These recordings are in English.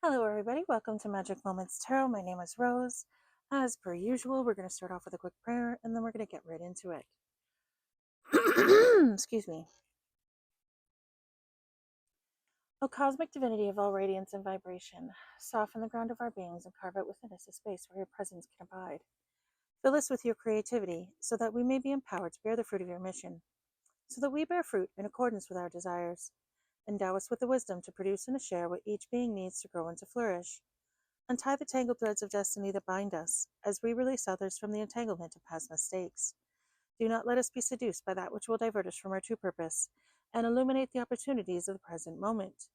Hello, everybody. Welcome to Magic Moments Tarot. My name is Rose. As per usual, we're going to start off with a quick prayer and then we're going to get right into it. Excuse me. O cosmic divinity of all radiance and vibration, soften the ground of our beings and carve out within us a space where your presence can abide. Fill us with your creativity so that we may be empowered to bear the fruit of your mission, so that we bear fruit in accordance with our desires. Endow us with the wisdom to produce and to share what each being needs to grow and to flourish. Untie the tangled threads of destiny that bind us, as we release others from the entanglement of past mistakes. Do not let us be seduced by that which will divert us from our true purpose, and illuminate the opportunities of the present moment.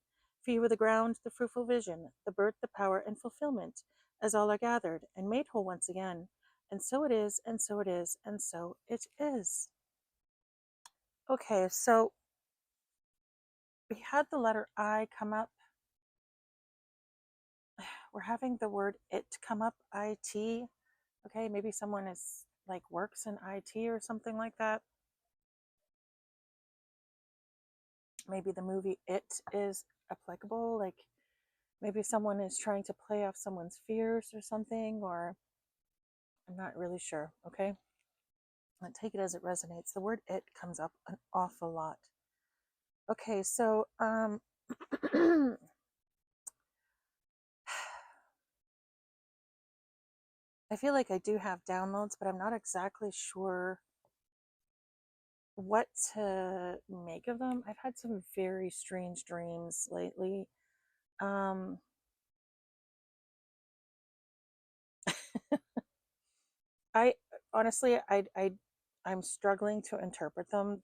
For you are the ground, the fruitful vision, the birth, the power, and fulfillment, as all are gathered and made whole once again. And so it is, and so it is, and so it is. Okay, so we had the letter I come up. We're having the word it come up, IT. Okay, maybe someone is like works in IT or something like that. Maybe the movie It is applicable. Like maybe someone is trying to play off someone's fears or something, or I'm not really sure. Okay, I take it as it resonates. The word it comes up an awful lot. Okay, so I feel like I do have downloads, but I'm not exactly sure what to make of them. I've had some very strange dreams lately. I honestly, I'm struggling to interpret them.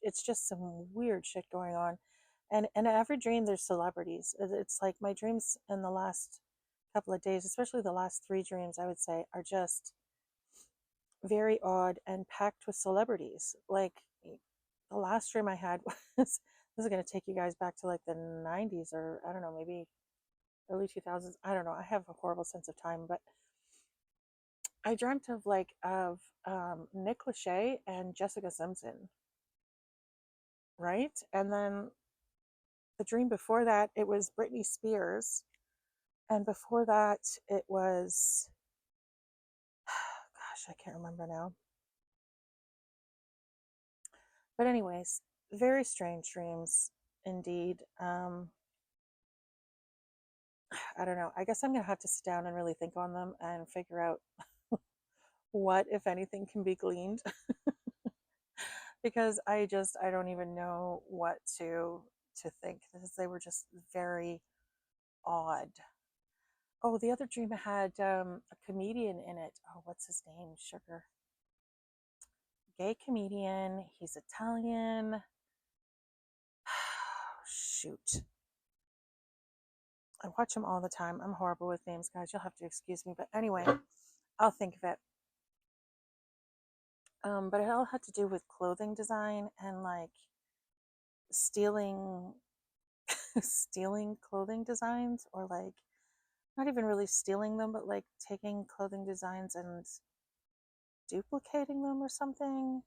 It's just some weird shit going on, and in every dream there's celebrities. It's like my dreams in the last couple of days, especially the last three dreams, I would say, are just very odd and packed with celebrities. Like the last dream I had was this is going to take you guys back to like the 90s, or I don't know, maybe early 2000s. I don't know. I have a horrible sense of time, but I dreamt of Nick Lachey and Jessica Simpson, right? And then the dream before that, it was Britney Spears, and before that, it was gosh, I can't remember now. But anyways, very strange dreams indeed. I don't know. I guess I'm gonna have to sit down and really think on them and figure out what, if anything, can be gleaned because I don't even know what to think because they were just very odd. Oh, the other dream had a comedian in it. Oh, what's his name? Sugar. Gay comedian. He's Italian. Shoot. I watch him all the time. I'm horrible with names, guys. You'll have to excuse me. But anyway, I'll think of it. But it all had to do with clothing design and like stealing stealing clothing designs, or like not even really stealing them, but like taking clothing designs and duplicating them or something.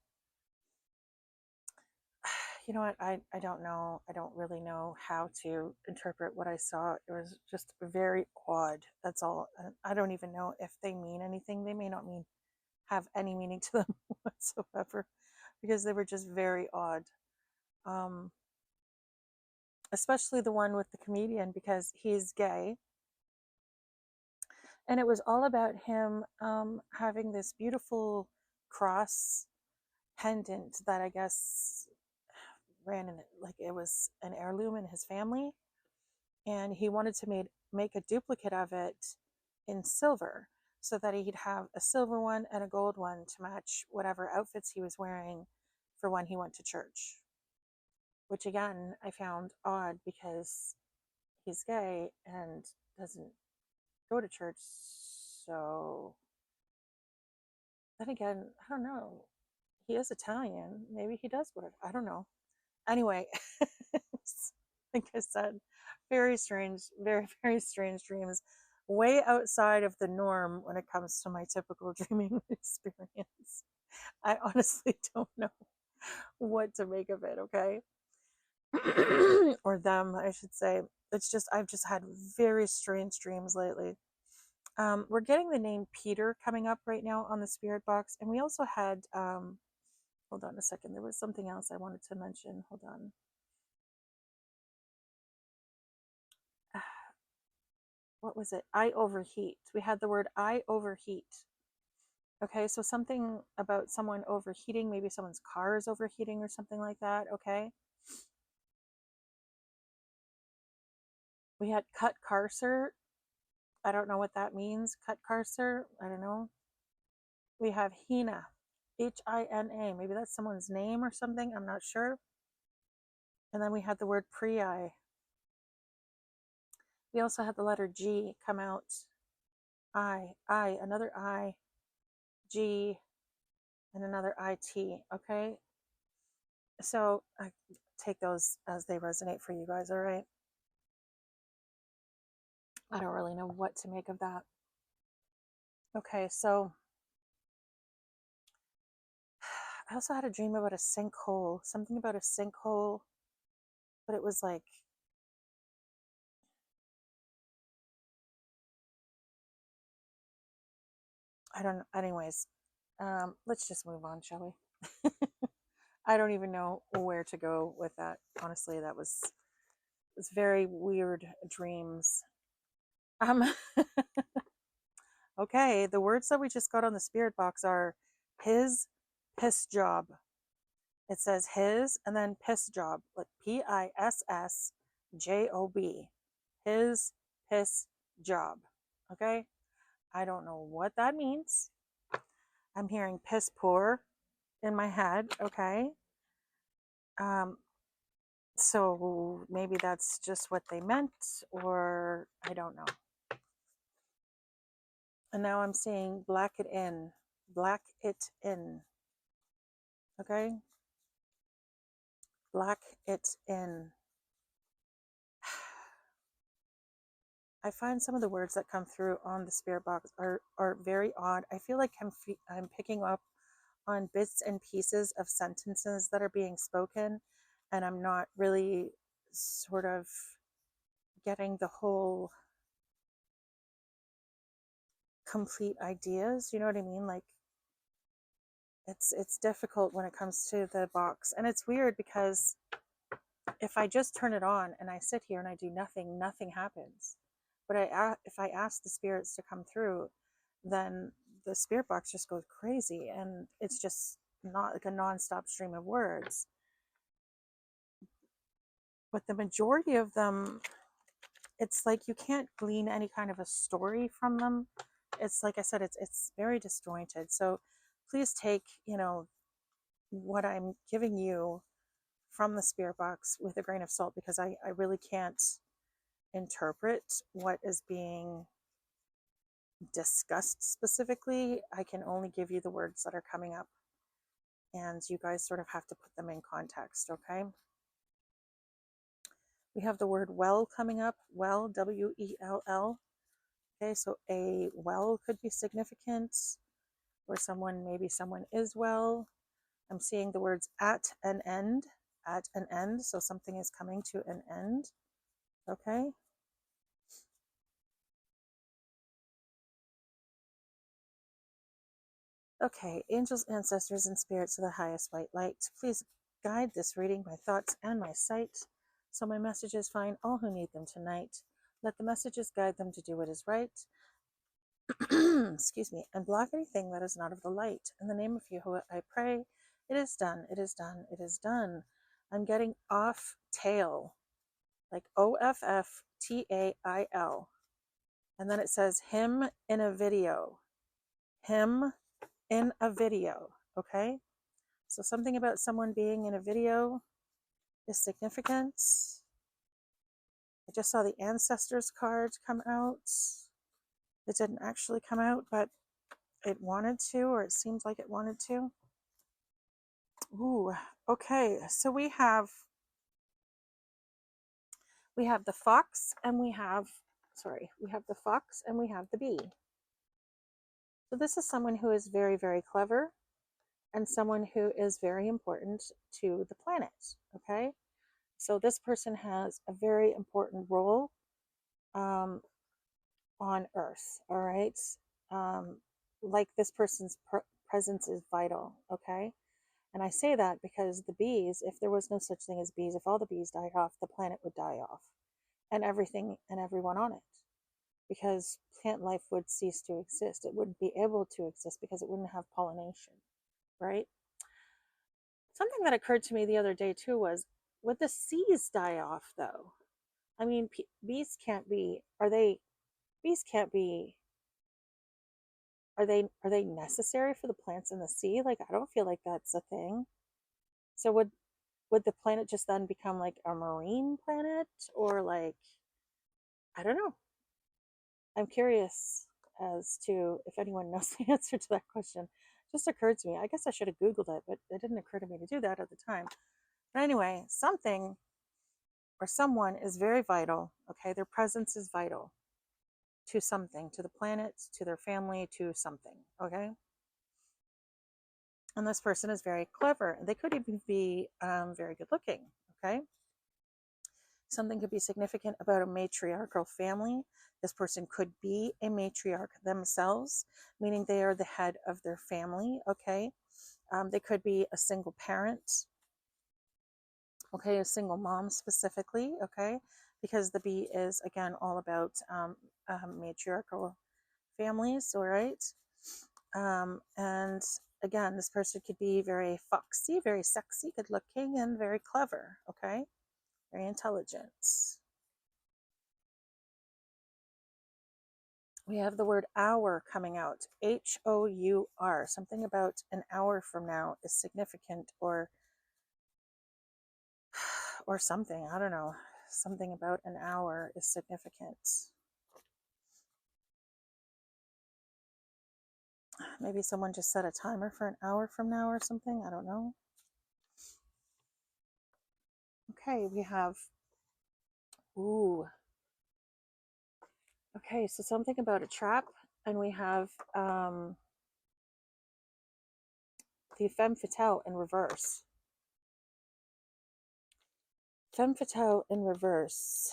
You know what? I don't know. I don't really know how to interpret what I saw. It was just very odd. That's all. I don't even know if they mean anything. They may not have any meaning to them whatsoever because they were just very odd. Um, Especially the one with the comedian because he's gay. And it was all about him having this beautiful cross pendant that I guess ran in it, like it was an heirloom in his family. And he wanted to make a duplicate of it in silver so that he'd have a silver one and a gold one to match whatever outfits he was wearing for when he went to church. Which again, I found odd because he's gay and doesn't go to church. So then again, I don't know. He is Italian. Maybe he does what I don't know. Anyway, like I said, very strange, very, very strange dreams. Way outside of the norm when it comes to my typical dreaming experience. I honestly don't know what to make of it, okay? Or them, I should say. It's just, I've just had very strange dreams lately. We're getting the name Peter coming up right now on the spirit box. And we also had, hold on a second, there was something else I wanted to mention. Hold on. What was it? I overheat. We had the word I overheat. Okay, so something about someone overheating, maybe someone's car is overheating or something like that. Okay. We had cut carcer. I don't know what that means. Cut carcer. I don't know. We have Hina. Hina. Maybe that's someone's name or something. I'm not sure. And then we had the word Priai. We also had the letter G come out. Another I, G, and another IT. Okay. So I take those as they resonate for you guys. All right. I don't really know what to make of that. Okay. So I also had a dream about a sinkhole, something about a sinkhole, but it was like, I don't know. Anyways, let's just move on, shall we? I don't even know where to go with that. Honestly, that was very weird dreams. Um, okay, the words that we just got on the spirit box are his piss job. It says his and then piss job, like PISSJOB. His piss job. Okay, I don't know what that means. I'm hearing piss poor in my head. Okay. Um, so maybe that's just what they meant, or I don't know. And now I'm seeing black it in. Black it in. Okay? Black it in. I find some of the words that come through on the spirit box are very odd. I feel like I'm picking up on bits and pieces of sentences that are being spoken, and I'm not really sort of getting the whole complete ideas. You know what I mean? Like, it's difficult when it comes to the box, and it's weird because if I just turn it on and I sit here and I do nothing, nothing happens. But if I ask the spirits to come through, then the spirit box just goes crazy, and it's just not like a nonstop stream of words. But the majority of them, it's like you can't glean any kind of a story from them. It's like I said, it's very disjointed. So please take, what I'm giving you from the spirit box with a grain of salt, because I really can't interpret what is being discussed specifically. I can only give you the words that are coming up, and you guys sort of have to put them in context. Okay. We have the word well coming up. Well, WELL. Okay, so a well could be significant, or maybe someone is well. I'm seeing the words at an end. So something is coming to an end. Okay. Okay, angels, ancestors, and spirits of the highest white light, please guide this reading, my thoughts, and my sight, so my messages find all who need them tonight. Let the messages guide them to do what is right. Excuse me, and block anything that is not of the light. In the name of Yahuwah, I pray. It is done. It is done. It is done. I'm getting off tail, like OFFTAIL. And then it says him in a video. Him in a video. Okay. So something about someone being in a video is significant. I just saw the ancestors card come out. It didn't actually come out, but it wanted to, or it seems like it wanted to. Ooh, okay. So we have the fox, and we have the fox and we have the bee. So this is someone who is very, very clever, and someone who is very important to the planet. Okay. So this person has a very important role um, on Earth. All right. Um, like this person's presence is vital. Okay. And I say that because the bees, if there was no such thing as bees, if all the bees died off, the planet would die off and everything and everyone on it. Because plant life would cease to exist. It wouldn't be able to exist because it wouldn't have pollination, right? Something that occurred to me the other day too was, would the seas die off though? I mean, bees can't be, bees can't be, are they necessary for the plants in the sea? Like, I don't feel like that's a thing. So would the planet just then become like a marine planet, or like, I don't know. I'm curious as to if anyone knows the answer to that question. It just occurred to me. I guess I should have Googled it, but it didn't occur to me to do that at the time. But anyway, something or someone is very vital. Okay. Their presence is vital to something, to the planet, to their family, to something. Okay. And this person is very clever. They could even be very good looking. Okay. Something could be significant about a matriarchal family. This person could be a matriarch themselves, meaning they are the head of their family. Okay. They could be a single parent. Okay. A single mom specifically. Okay. Because the bee is, again, all about matriarchal families. All right. And again, this person could be very foxy, very sexy, good looking, and very clever. Okay. Very intelligent. We have the word hour coming out. Hour. Something about an hour from now is significant, or something. I don't know. Something about an hour is significant. Maybe someone just set a timer for an hour from now or something. I don't know. Okay, we have, ooh. Okay, so something about a trap, and we have the femme fatale in reverse. Femme fatale in reverse.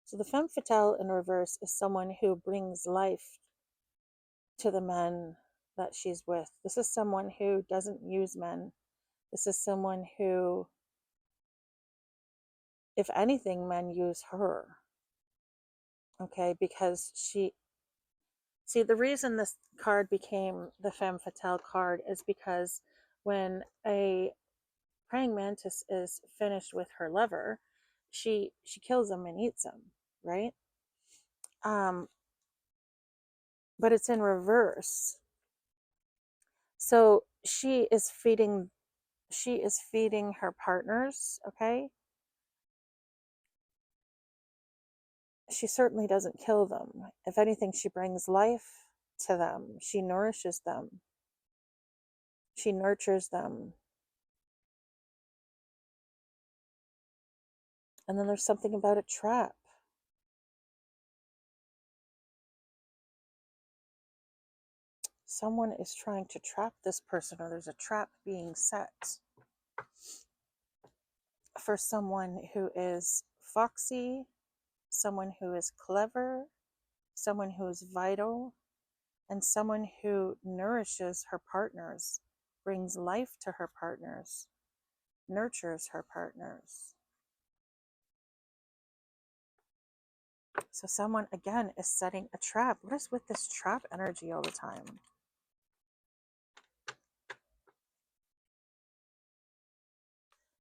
So the femme fatale in reverse is someone who brings life to the men that she's with. This is someone who doesn't use men. This is someone who, if anything, men use her. Okay, because see, the reason this card became the femme fatale card is because when a praying mantis is finished with her lover, she kills him and eats him, right? Um, but it's in reverse. So she is feeding her partners, okay? She certainly doesn't kill them. If anything, she brings life to them. She nourishes them. She nurtures them. And then there's something about a trap. Someone is trying to trap this person, or there's a trap being set for someone who is foxy, someone who is clever, someone who is vital, and someone who nourishes her partners, brings life to her partners, nurtures her partners. So someone, again, is setting a trap. What is with this trap energy all the time?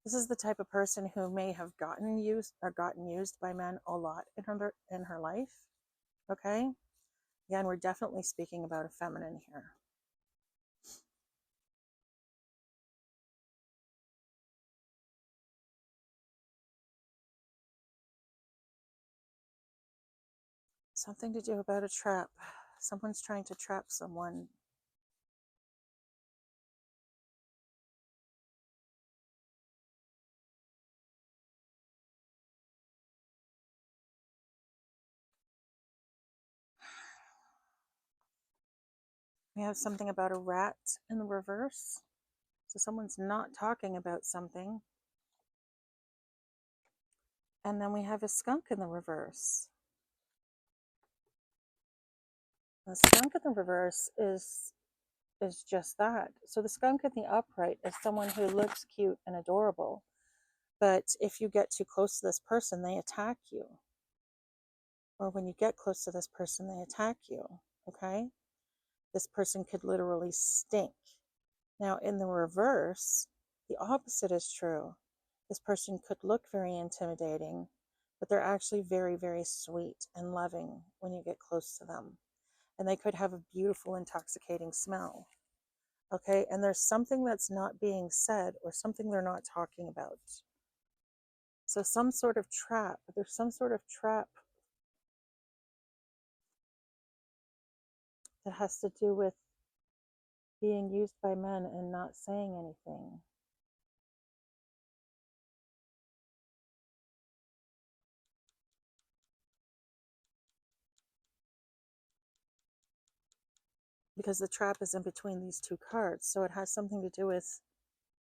This is the type of person who may have gotten used by men a lot in her life. Okay? Again, we're definitely speaking about a feminine here. Something to do about a trap. Someone's trying to trap someone. We have something about a rat in the reverse. So someone's not talking about something. And then we have a skunk in the reverse. The skunk in the reverse is just that. So the skunk in the upright is someone who looks cute and adorable. But if you get too close to this person, they attack you. Or when you get close to this person, they attack you. Okay? This person could literally stink. Now, in the reverse, the opposite is true. This person could look very intimidating, but they're actually very, very sweet and loving when you get close to them. And they could have a beautiful, intoxicating smell. Okay? And there's something that's not being said or something they're not talking about. So, some sort of trap, there's some sort of trap that has to do with being used by men and not saying anything. Because the trap is in between these two cards. So it has something to do with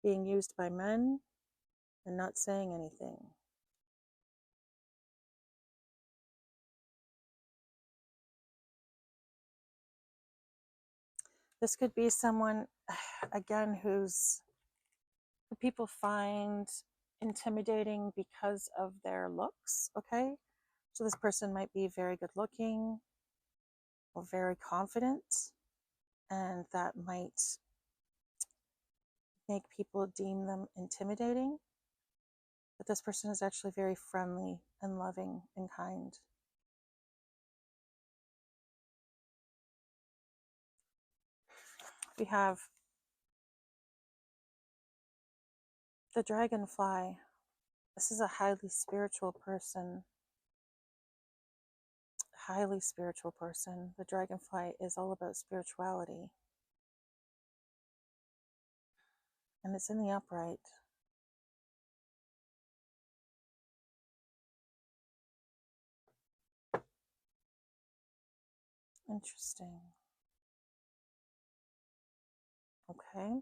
being used by men and not saying anything. This could be someone, again, who people find intimidating because of their looks, okay? So this person might be very good looking or very confident, and that might make people deem them intimidating. But this person is actually very friendly and loving and kind. We have the dragonfly. This is a highly spiritual person. Highly spiritual person. The dragonfly is all about spirituality. And it's in the upright. Interesting. Okay.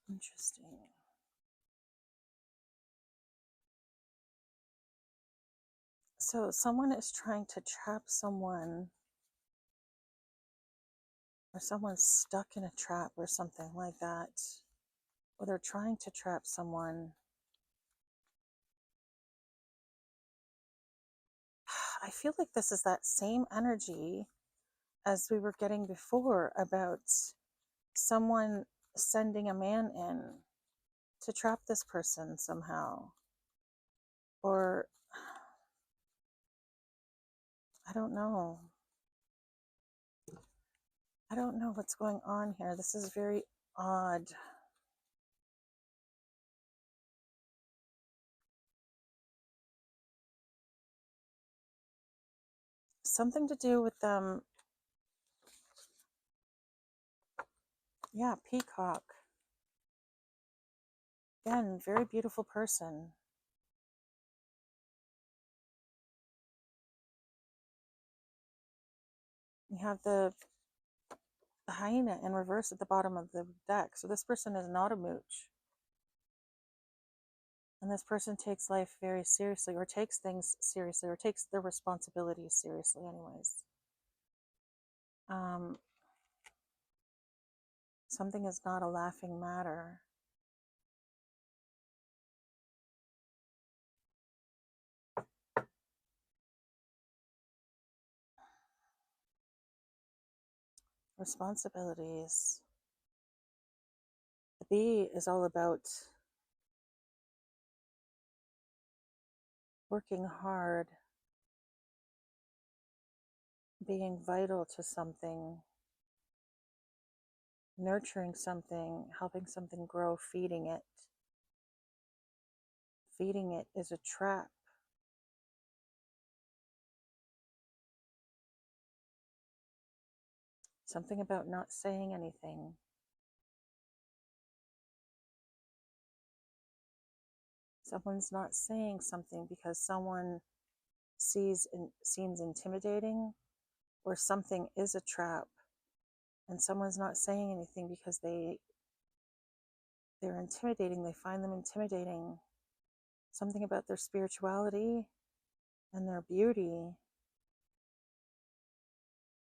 Interesting. So someone is trying to trap someone, or someone's stuck in a trap or something like that. Or they're trying to trap someone. I feel like this is that same energy as we were getting before about someone sending a man in to trap this person somehow. Or I don't know. I don't know what's going on here. This is very odd. Something to do with them. Yeah, peacock. Again, very beautiful person. You have the hyena in reverse at the bottom of the deck. So this person is not a mooch. And this person takes life very seriously, or takes things seriously, or takes their responsibilities seriously anyways. Something is not a laughing matter. Responsibilities. The bee is all about working hard, being vital to something, nurturing something, helping something grow, feeding it. Feeding it is a trap. Something about not saying anything. Someone's not saying something because someone seems intimidating, or something is a trap, and someone's not saying anything because they're intimidating. They find them intimidating. Something about their spirituality and their beauty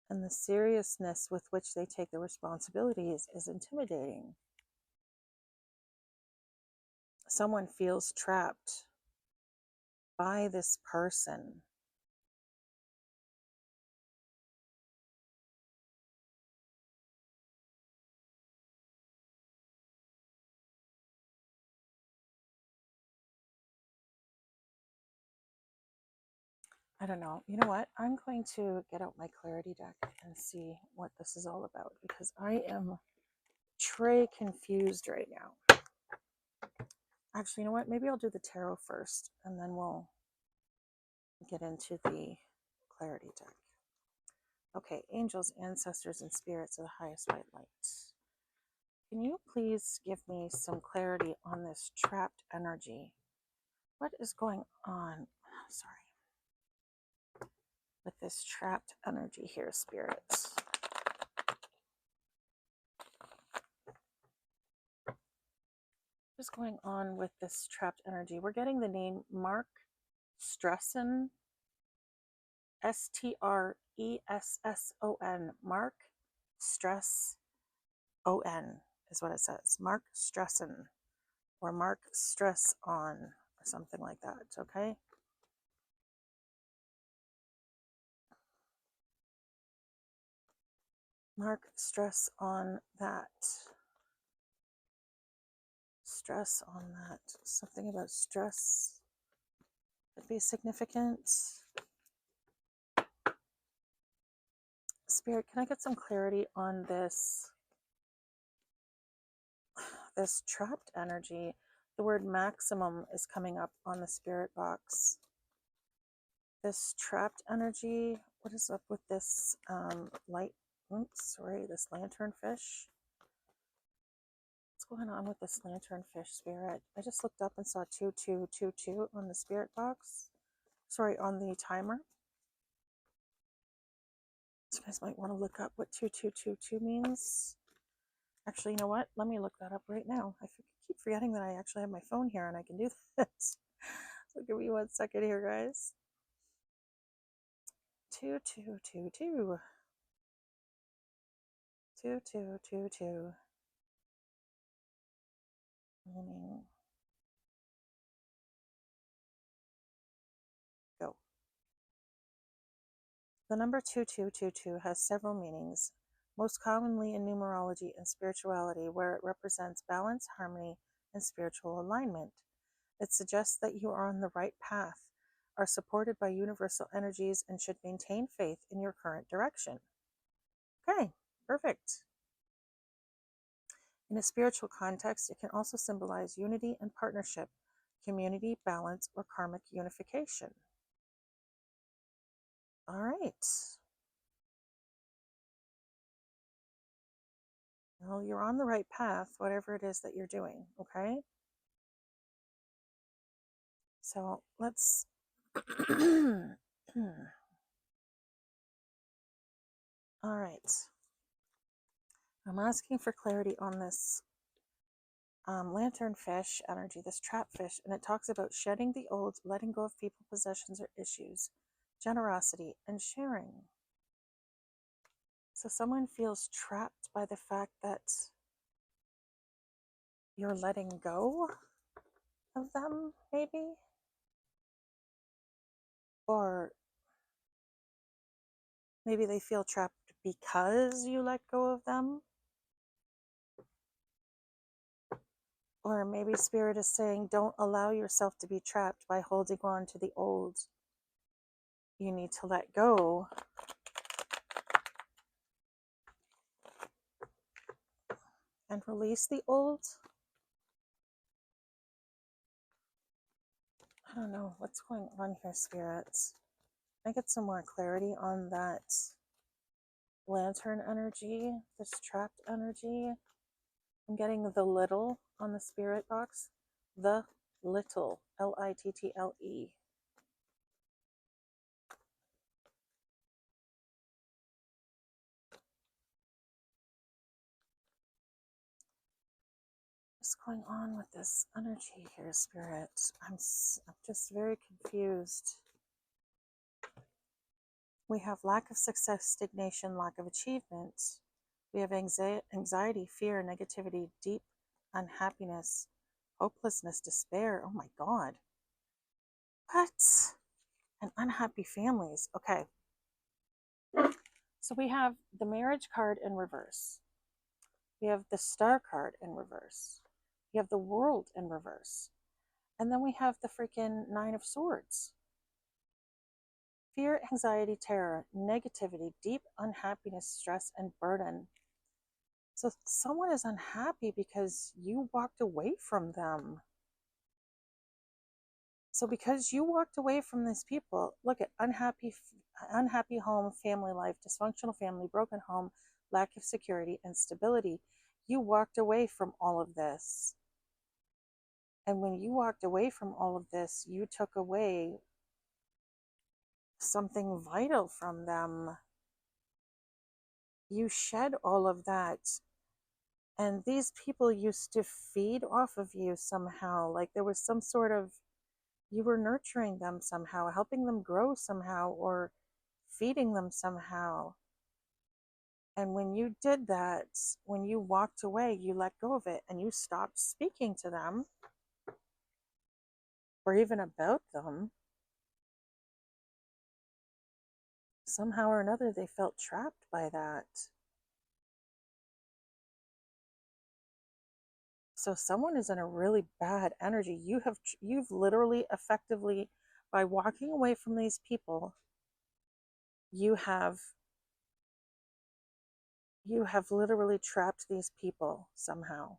and the seriousness with which they take their responsibilities is intimidating. Someone feels trapped by this person. I don't know. You know what? I'm going to get out my clarity deck and see what this is all about, because I am très confused right now. Actually, you know what? Maybe I'll do the tarot first and then we'll get into the clarity deck. Okay, angels, ancestors, and spirits of the highest white light. Can you please give me some clarity on this trapped energy? What is going on? Sorry. With this trapped energy here, spirits. What's going on with this trapped energy? We're getting the name Mark Stresson, Stresson, Mark Stresson is what it says. Mark Stresson, or Mark Stress On, or something like that, okay? Mark stress on that. Stress on that. Something about stress could be significant. Spirit, can I get some clarity on this trapped energy? The word maximum is coming up on the spirit box. This trapped energy, what is up with this this lanternfish? What's going on with this lanternfish, spirit? I just looked up and saw 2222 on the spirit box. Sorry, on the timer. So you guys might want to look up what 2222 means. Actually, you know what? Let me look that up right now. I keep forgetting that I actually have my phone here and I can do this. So give me 1 second here, guys. 2222. 2222. Meaning. Go. The number 2222 has several meanings, most commonly in numerology and spirituality, where it represents balance, harmony, and spiritual alignment. It suggests that you are on the right path, are supported by universal energies, and should maintain faith in your current direction. Okay, perfect. In a spiritual context, it can also symbolize unity and partnership, community, balance, or karmic unification. All right. Well, you're on the right path, whatever it is that you're doing, okay? So let's all right. I'm asking for clarity on this lanternfish energy, this trap fish, and it talks about shedding the old, letting go of people, possessions, or issues, generosity, and sharing. So someone feels trapped by the fact that you're letting go of them, maybe? Or maybe they feel trapped because you let go of them? Or maybe Spirit is saying, don't allow yourself to be trapped by holding on to the old. You need to let go and release the old. I don't know what's going on here, spirits. I get some more clarity on that lantern energy, this trapped energy. I'm getting the little on the spirit box. The Little, Little. What's going on with this energy here, Spirit? I'm just very confused. We have lack of success, stagnation, lack of achievement. We have anxiety, fear, negativity, deep unhappiness, hopelessness, despair. Oh my God. What? And unhappy families. Okay. So we have the marriage card in reverse. We have the star card in reverse. We have the world in reverse. And then we have the freaking Nine of Swords. Fear, anxiety, terror, negativity, deep unhappiness, stress, and burden. So someone is unhappy because you walked away from them. So because you walked away from these people, look at unhappy home, family life, dysfunctional family, broken home, lack of security and stability. You walked away from all of this. And when you walked away from all of this, you took away something vital from them. You shed all of that. And these people used to feed off of you somehow. Like there was some sort of, you were nurturing them somehow, helping them grow somehow, or feeding them somehow. And when you did that, when you walked away, you let go of it and you stopped speaking to them or even about them. Somehow or another, they felt trapped by that. So someone is in a really bad energy. You've literally effectively, by walking away from these people, you have literally trapped these people somehow.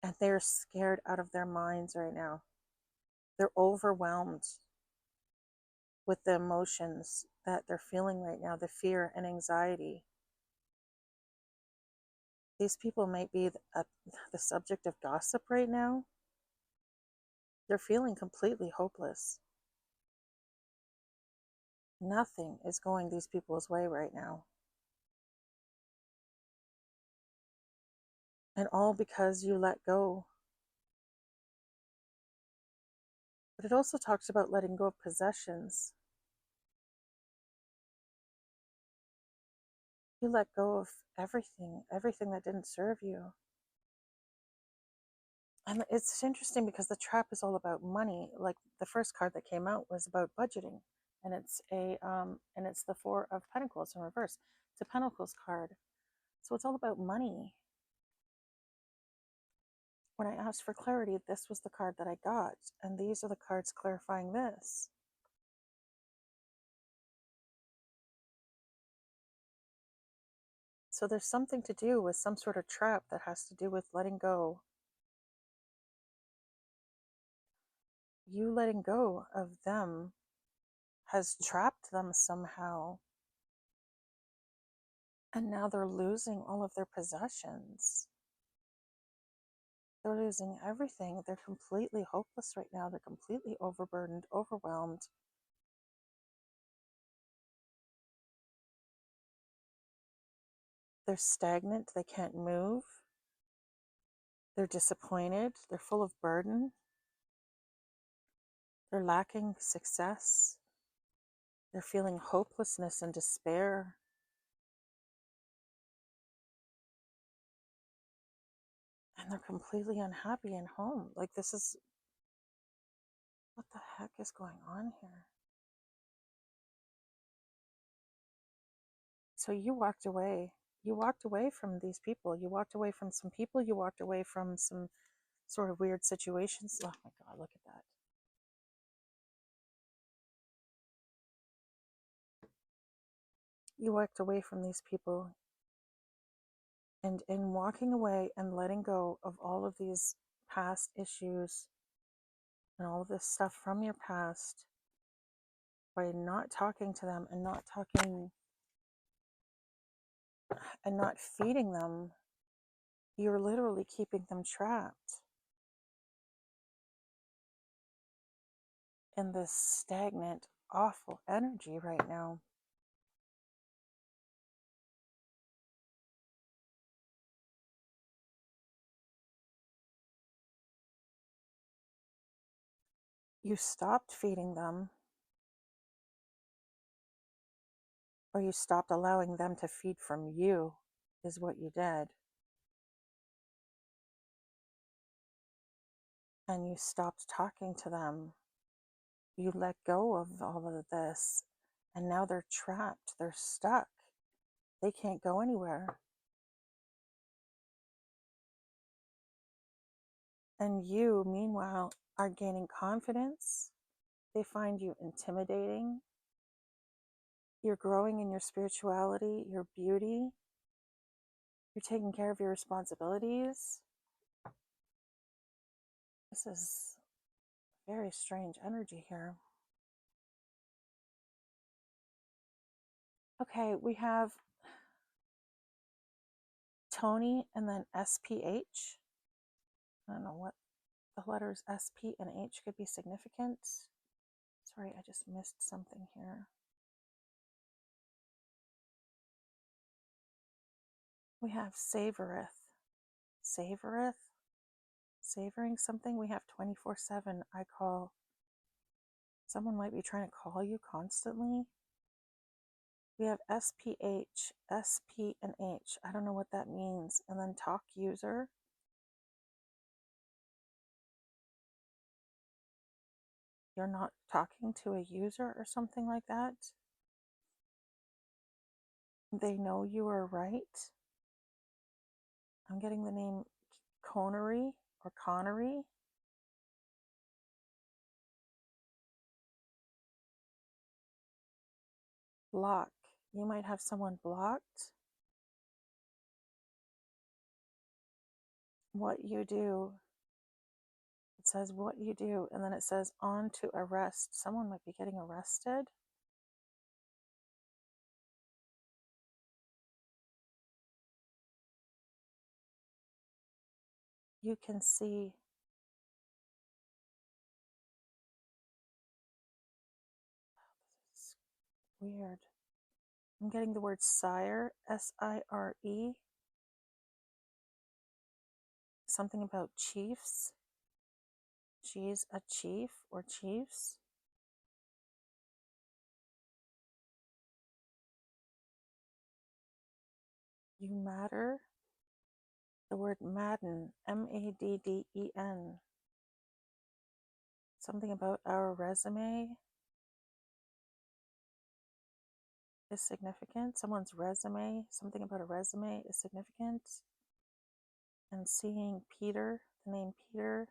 And they're scared out of their minds right now. They're overwhelmed with the emotions that they're feeling right now, the fear and anxiety. These people might be the subject of gossip right now. They're feeling completely hopeless. Nothing is going these people's way right now. And all because you let go. But it also talks about letting go of possessions. You let go of everything that didn't serve you. And it's interesting because the trap is all about money. Like the first card that came out was about budgeting, and it's the Four of Pentacles in reverse. It's a Pentacles card, so it's all about money. When I asked for clarity, this was the card that I got, and these are the cards clarifying this. So there's something to do with some sort of trap that has to do with letting go. You letting go of them has trapped them somehow. And now they're losing all of their possessions. They're losing everything. They're completely hopeless right now. They're completely overburdened, overwhelmed. They're stagnant. They can't move. They're disappointed. They're full of burden. They're lacking success. They're feeling hopelessness and despair. And they're completely unhappy in home. Like this is, what the heck is going on here? So you walked away. You walked away from these people. You walked away from some people. You walked away from some sort of weird situations. Oh my God, look at that. You walked away from these people. And in walking away and letting go of all of these past issues and all of this stuff from your past, by not talking to them and not talking and not feeding them, you're literally keeping them trapped. in this stagnant, awful energy right now. You stopped feeding them, or you stopped allowing them to feed from you, is what you did. And you stopped talking to them. You let go of all of this, and now they're trapped, they're stuck, they can't go anywhere. And you, meanwhile, are gaining confidence. They find you intimidating. You're growing in your spirituality, your beauty. You're taking care of your responsibilities. This is very strange energy here. Okay, we have Tony and then SPH. I don't know what the letters SP and H could be significant. Sorry, I just missed something here. We have savoreth. Savoreth? Savoring something. We have 24/7. I call. Someone might be trying to call you constantly. We have SPH, SP, and H. I don't know what that means. And then talk user. You're not talking to a user or something like that. They know you are right. I'm getting the name Connery or Connery. Block. You might have someone blocked. What you do. It says what you do, and then it says on to arrest. Someone might be getting arrested. You can see this is weird. I'm getting the word sire, SIRE. Something about chiefs. She's a chief or chiefs. You matter. The word madden, MADDEN. Something about our resume is significant. Someone's resume, something about a resume is significant. And seeing Peter, the name Peter.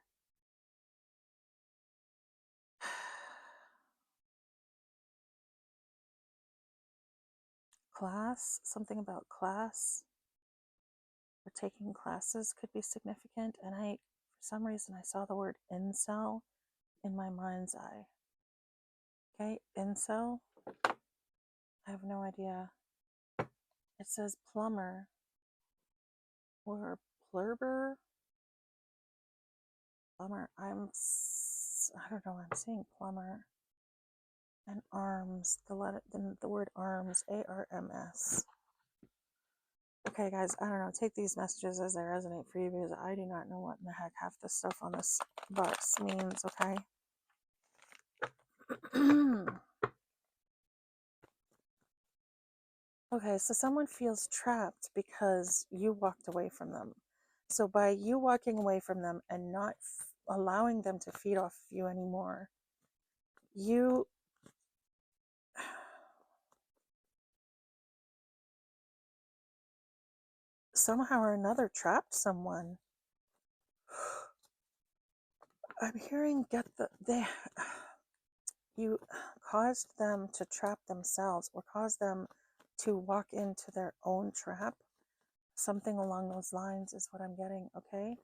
Class, something about class or taking classes could be significant. And for some reason, I saw the word incel in my mind's eye. Okay, incel. I have no idea. It says plumber or plumber. Plumber. I don't know. I'm seeing plumber and arms. The word arms. ARMS. Okay, guys, I don't know. Take these messages as they resonate for you because I do not know what in the heck half the stuff on this box means, okay? Okay, so someone feels trapped because you walked away from them. So by you walking away from them and not allowing them to feed off of you anymore, you somehow or another trapped someone. I'm hearing you caused them to trap themselves or caused them to walk into their own trap. Something along those lines is what I'm getting, okay?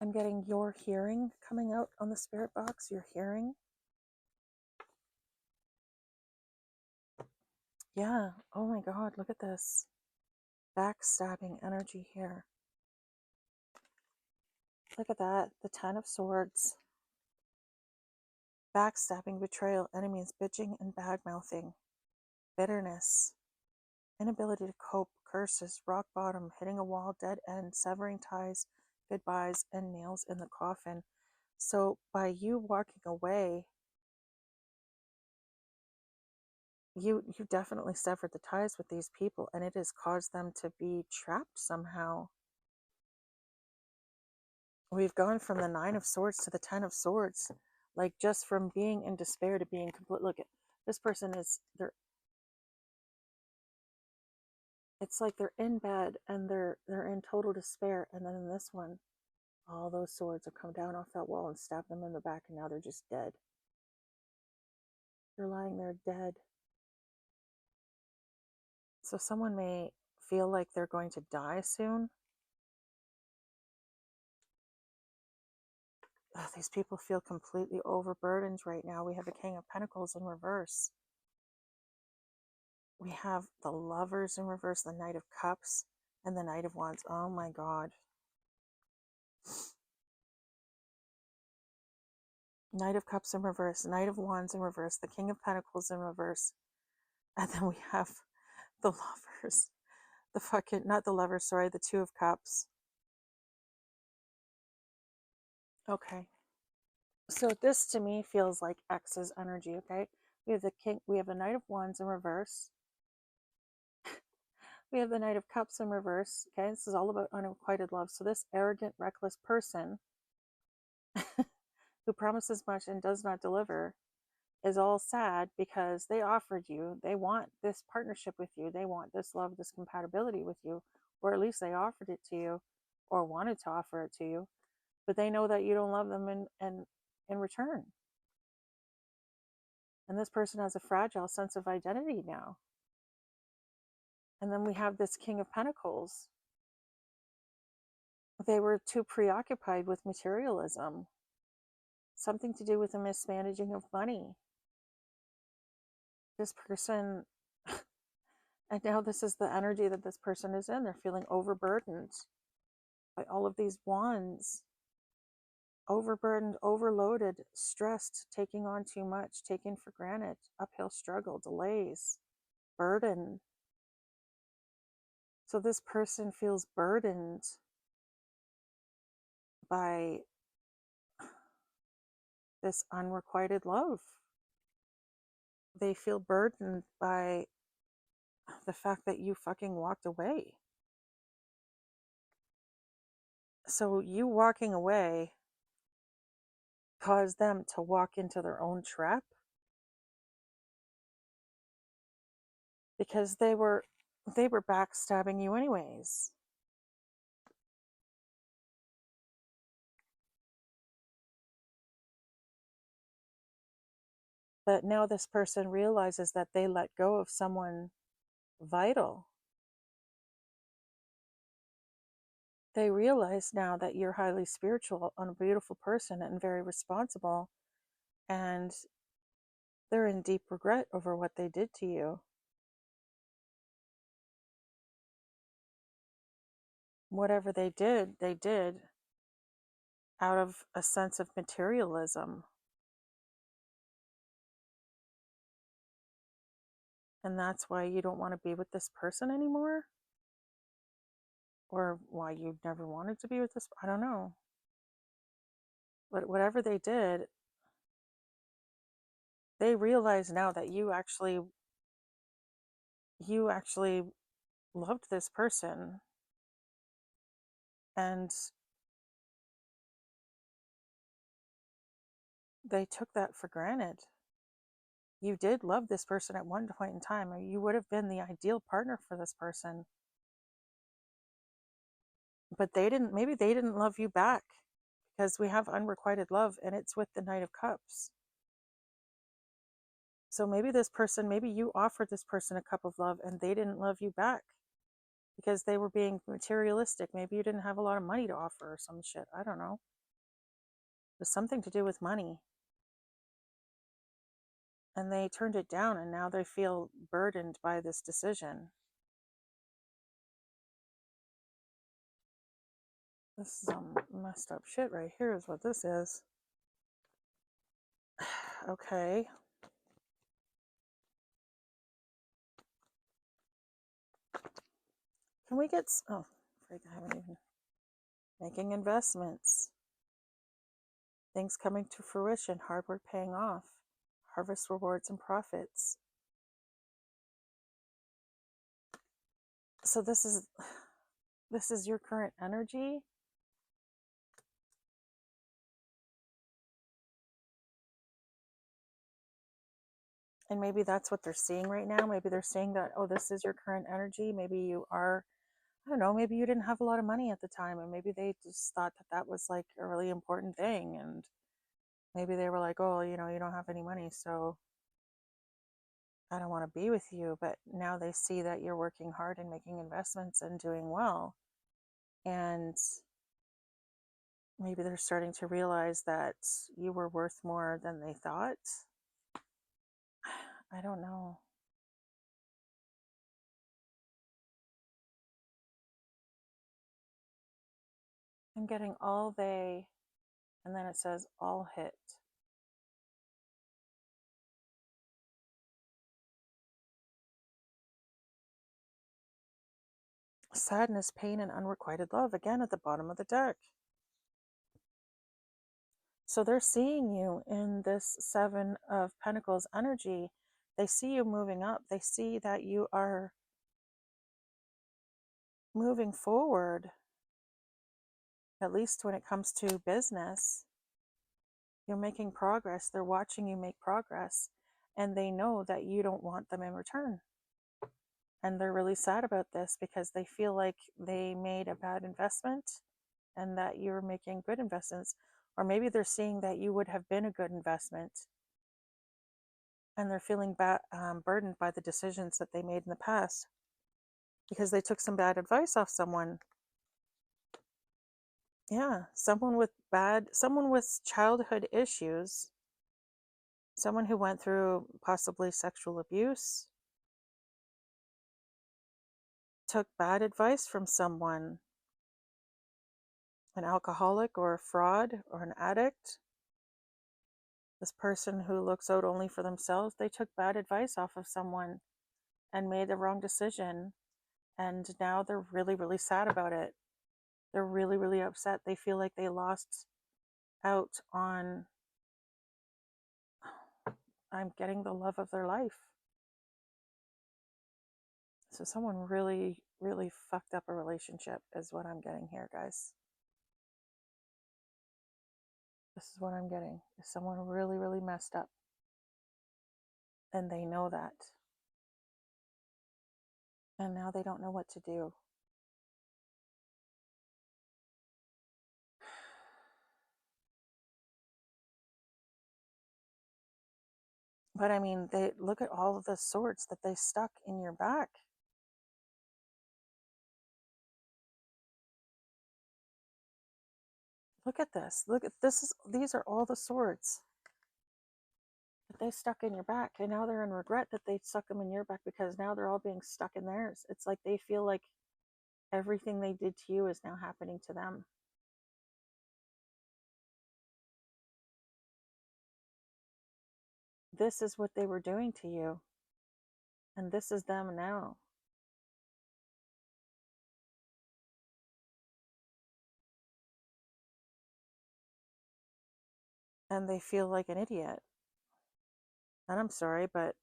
I'm getting your hearing coming out on the spirit box, your hearing. Yeah, oh my God, look at this. Backstabbing energy here. Look at that, the 10 of Swords. backstabbing, betrayal, enemies, bitching and bad-mouthing, bitterness, inability to cope, curses, rock bottom, hitting a wall, dead end, severing ties, goodbyes, and nails in the coffin. So by you walking away, you definitely severed the ties with these people, and it has caused them to be trapped somehow. We've gone from the 9 of Swords to the 10 of Swords, like just from being in despair to being complete. Look at this person is it's like they're in bed and they're in total despair, and then in this one, all those swords have come down off that wall and stabbed them in the back, and now they're just dead. They're lying there dead. So someone may feel like they're going to die soon. Ugh, these people feel completely overburdened right now. We have the King of Pentacles in reverse. We have the Lovers in reverse, the Knight of Cups, and the Knight of Wands. Oh my God. Knight of Cups in reverse, Knight of Wands in reverse, the King of Pentacles in reverse. And then we have the Lovers. The fucking, not the Lovers, sorry, the Two of Cups. Okay. So this to me feels like X's energy, okay? We have the King, we have the Knight of Wands in reverse. We have the Knight of Cups in reverse, okay? This is all about unrequited love. So this arrogant, reckless person who promises much and does not deliver is all sad because they offered you, they want this partnership with you, they want this love, this compatibility with you, or at least they offered it to you or wanted to offer it to you, but they know that you don't love them in return. And this person has a fragile sense of identity now. And then we have this King of Pentacles. They were too preoccupied with materialism, something to do with the mismanaging of money. This person, and now this is the energy that this person is in. They're feeling overburdened by all of these wands. Overburdened, overloaded, stressed, taking on too much, taken for granted, uphill struggle, delays, burden. So this person feels burdened by this unrequited love. They feel burdened by the fact that you fucking walked away. So you walking away caused them to walk into their own trap because they were backstabbing you anyways. But now this person realizes that they let go of someone vital. They realize now that you're highly spiritual and a beautiful person and very responsible, and they're in deep regret over what they did to you. Whatever they did out of a sense of materialism. And that's why you don't want to be with this person anymore? Or why you never wanted to be with this, I don't know. But whatever they did, they realize now that you actually loved this person, and they took that for granted. You did love this person at one point in time, or you would have been the ideal partner for this person. But maybe they didn't love you back, because we have unrequited love and it's with the Knight of Cups. So maybe you offered this person a cup of love and they didn't love you back because they were being materialistic. Maybe you didn't have a lot of money to offer or some shit. I don't know. It was something to do with money. And they turned it down, and now they feel burdened by this decision. This is some messed up shit right here is what this is. Okay. Can we get, oh, I haven't even, making investments, things coming to fruition, hard work paying off, harvest rewards and profits. So this is your current energy. And maybe that's what they're seeing right now. Maybe they're saying that, oh, this is your current energy. Maybe you are, I don't know, maybe you didn't have a lot of money at the time, and maybe they just thought that that was like a really important thing. And maybe they were like, oh, you know, you don't have any money, so I don't want to be with you. But now they see that you're working hard and making investments and doing well. And maybe they're starting to realize that you were worth more than they thought. I don't know. I'm getting all they, and then it says all hit. Sadness, pain, and unrequited love, again at the bottom of the deck. So they're seeing you in this Seven of Pentacles energy. They see you moving up. They see that you are moving forward, at least when it comes to business. You're making progress. They're watching you make progress, and they know that you don't want them in return. And they're really sad about this because they feel like they made a bad investment and that you're making good investments. Or maybe they're seeing that you would have been a good investment, and they're feeling burdened by the decisions that they made in the past because they took some bad advice off someone. Yeah, someone with childhood issues, someone who went through possibly sexual abuse, took bad advice from someone, an alcoholic or a fraud or an addict. This person who looks out only for themselves, they took bad advice off of someone and made the wrong decision. And now they're really, really sad about it. They're really, really upset. They feel like they lost out on, I'm getting the love of their life. So someone really, really fucked up a relationship is what I'm getting here, guys. This is what I'm getting. Is someone really, really messed up. And they know that. And now they don't know what to do. But I mean, they look at all of the swords that they stuck in your back. Look at this. Look at this. These are all the swords that they stuck in your back. And now they're in regret that they stuck them in your back because now they're all being stuck in theirs. It's like they feel like everything they did to you is now happening to them. This is what they were doing to you. And this is them now. And they feel like an idiot. And I'm sorry, but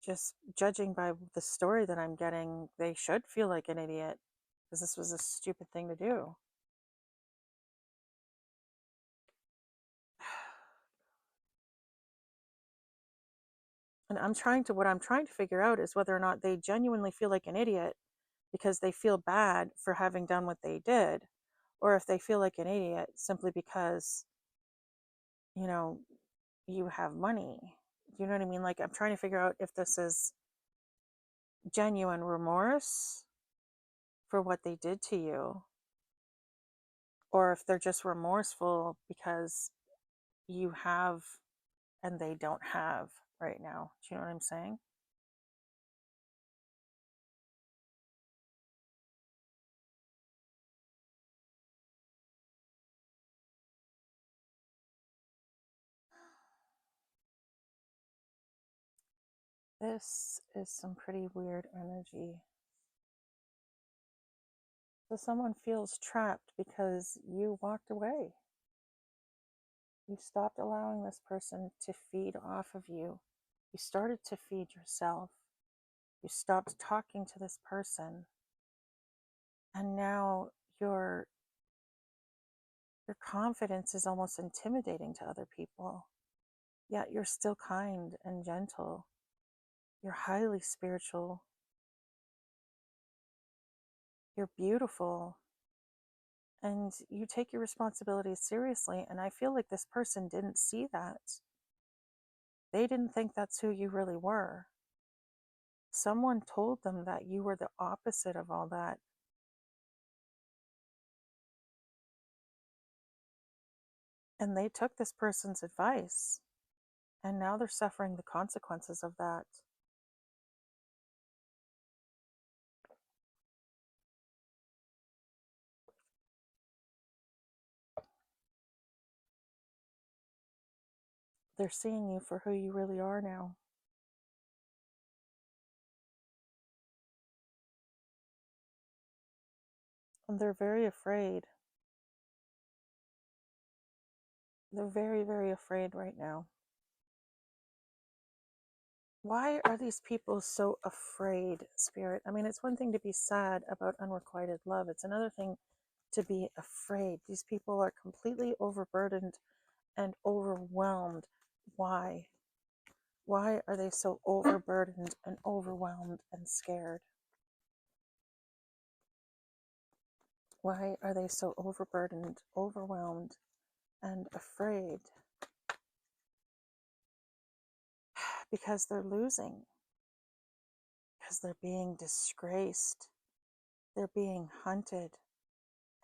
just judging by the story that I'm getting, they should feel like an idiot because this was a stupid thing to do. And what I'm trying to figure out is whether or not they genuinely feel like an idiot because they feel bad for having done what they did, or if they feel like an idiot simply because, you know, you have money. You know what I mean? Like, I'm trying to figure out if this is genuine remorse for what they did to you, or if they're just remorseful because you have and they don't have right now. Do you know what I'm saying? This is some pretty weird energy. So someone feels trapped because you walked away. You stopped allowing this person to feed off of you. You started to feed yourself. You stopped talking to this person. And now your confidence is almost intimidating to other people. Yet you're still kind and gentle. You're highly spiritual. You're beautiful. And you take your responsibilities seriously. And I feel like this person didn't see that. They didn't think that's who you really were. Someone told them that you were the opposite of all that. And they took this person's advice. And now they're suffering the consequences of that. They're seeing you for who you really are now. And they're very afraid. They're very, very afraid right now. Why are these people so afraid, Spirit? I mean, it's one thing to be sad about unrequited love. It's another thing to be afraid. These people are completely overburdened and overwhelmed. Why? Why are they so overburdened and overwhelmed and scared? Why are they so overburdened, overwhelmed, and afraid? Because they're losing. Because they're being disgraced. They're being hunted.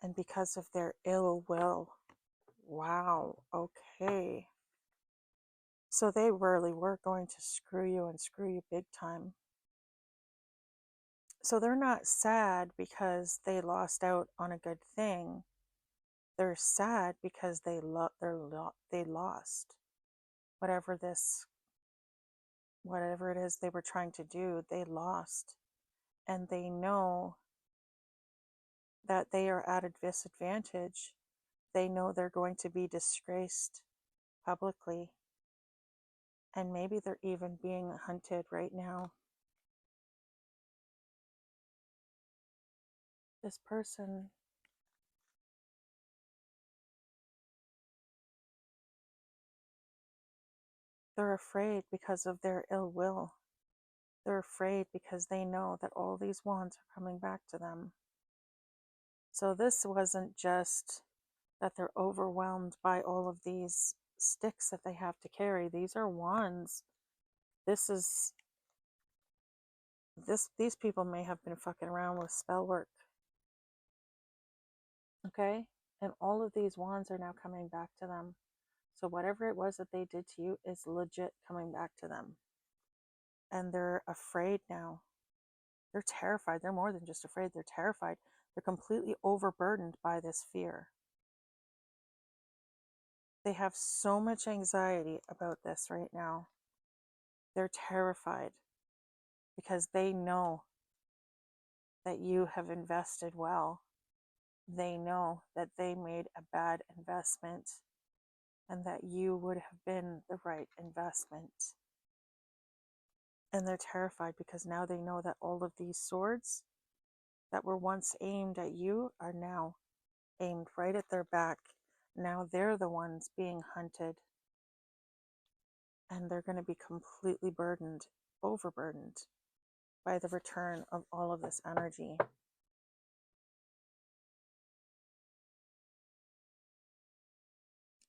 And because of their ill will. Wow, okay. So they really were going to screw you and screw you big time. So they're not sad because they lost out on a good thing. They're sad because they lost whatever it is they were trying to do. They lost, and they know that they are at a disadvantage. They know they're going to be disgraced publicly, and maybe they're even being hunted right now. This person, they're afraid because of their ill will. They're afraid because they know that all these wands are coming back to them. So this wasn't just that they're overwhelmed by all of these sticks that they have to carry. These are wands. These people may have been fucking around with spell work. Okay? And all of these wands are now coming back to them. So whatever it was that they did to you is legit coming back to them. And they're afraid now. They're terrified. They're more than just afraid. They're terrified. They're completely overburdened by this fear. They have so much anxiety about this right now. They're terrified because they know that you have invested well. They know that they made a bad investment and that you would have been the right investment. And they're terrified because now they know that all of these swords that were once aimed at you are now aimed right at their back. Now they're the ones being hunted. And they're going to be completely burdened, overburdened by the return of all of this energy.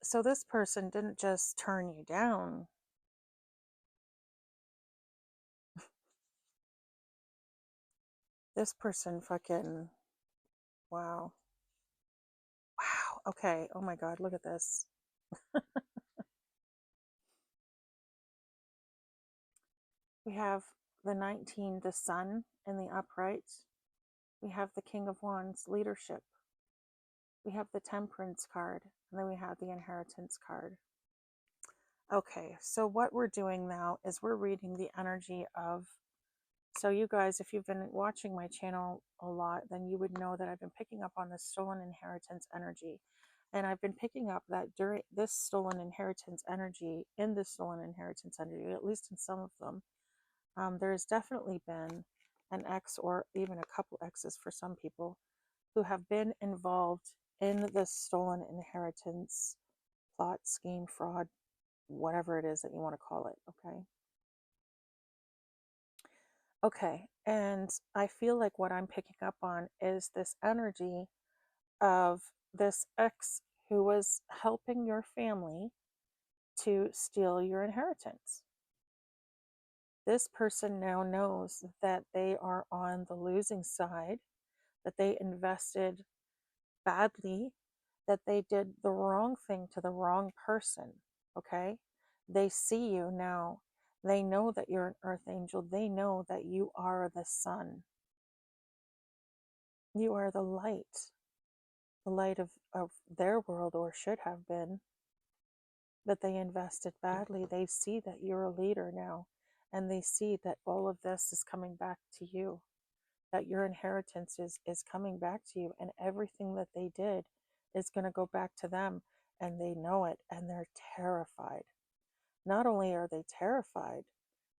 So this person didn't just turn you down. This person fucking, wow. Wow. Okay. Oh my God. Look at this. We have the 19, the sun in the upright. We have the King of Wands, leadership. We have the Temperance card. And then we have the Inheritance card. Okay, so what we're doing now is we're reading the energy of, so you guys, if you've been watching my channel a lot, then you would know that I've been picking up on the stolen inheritance energy. And I've been picking up that during this stolen inheritance energy, in this stolen inheritance energy, at least in some of them, there has definitely been an ex or even a couple exes for some people who have been involved in this stolen inheritance plot, scheme, fraud, whatever it is that you want to call it. Okay. Okay. And I feel like what I'm picking up on is this energy of this ex who was helping your family to steal your inheritance. This person now knows that they are on the losing side, that they invested badly, that they did the wrong thing to the wrong person. Okay. They see you now. They know that you're an earth angel. They know that you are the sun. You are the light of their world, or should have been, but they invested badly. They see that you're a leader now, and they see that all of this is coming back to you, that your inheritance is coming back to you, and everything that they did is going to go back to them, and they know it, and they're terrified. Not only are they terrified,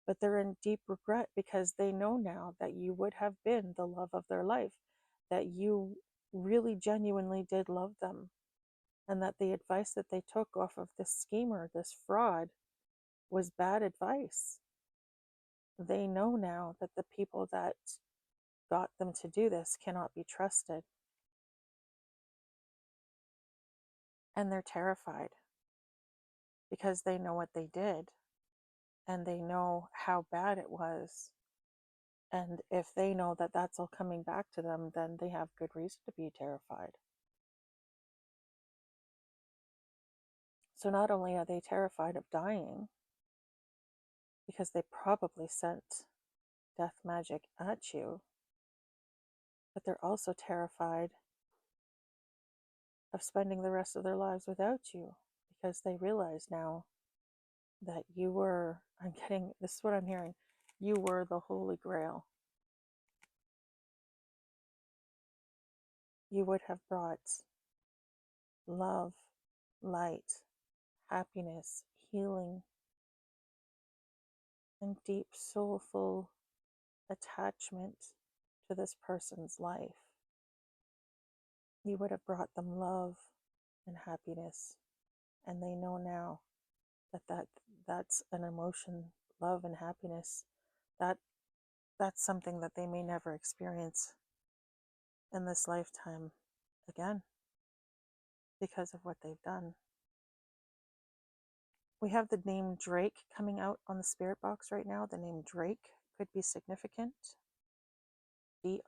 but they're in deep regret because they know now that you would have been the love of their life, that you really genuinely did love them, and that the advice that they took off of this schemer, this fraud, was bad advice. They know now that the people that got them to do this cannot be trusted, and they're terrified because they know what they did and they know how bad it was. And if they know that that's all coming back to them, then they have good reason to be terrified. So not only are they terrified of dying, because they probably sent death magic at you, but they're also terrified of spending the rest of their lives without you, because they realize now that you were, this is what I'm hearing, you were the Holy Grail. You would have brought love, light, happiness, healing, and deep, soulful attachment to this person's life. You would have brought them love and happiness, and they know now that's an emotion, love and happiness, that that's something that they may never experience in this lifetime again because of what they've done. We have the name Drake coming out on the spirit box right now. The name Drake could be significant. Drake.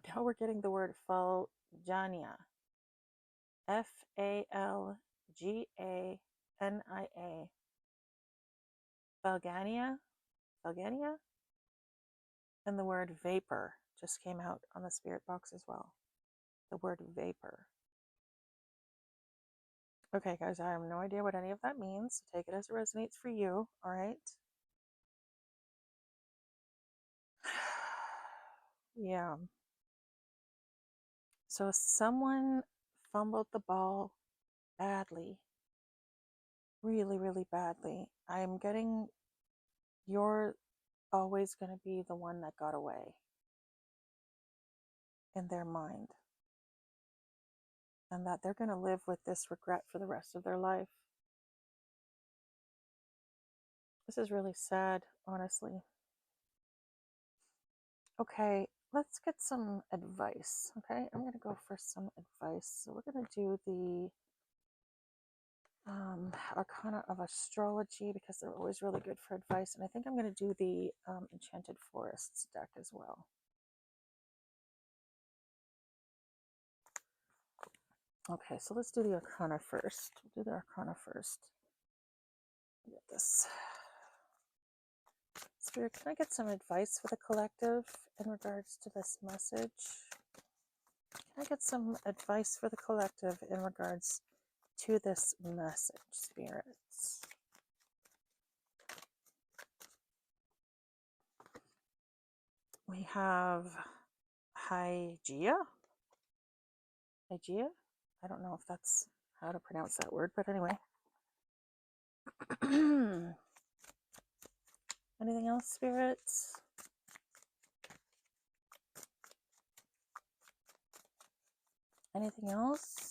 Now we're getting the word Faljania. Falgania. Falgania. Falgania. And the word vapor just came out on the spirit box as well. The word vapor. Okay, guys, I have no idea what any of that means. So take it as it resonates for you, all right? Yeah. So someone fumbled the ball badly, really, really badly. I'm getting, you're always going to be the one that got away in their mind, and that they're going to live with this regret for the rest of their life. This is really sad, honestly. Okay, let's get some advice. Okay, I'm going to go for some advice. So we're going to do the Arcana of Astrology because they're always really good for advice. And I think I'm going to do the Enchanted Forests deck as well. Okay, so let's do the Arcana first. We'll do the Arcana first. Get this. Spirit, can I get some advice for the collective in regards to this message? Can I get some advice for the collective in regards to this message, spirits? We have Hygeia. Hygeia? I don't know if that's how to pronounce that word, but anyway. Anything else, spirits? Anything else?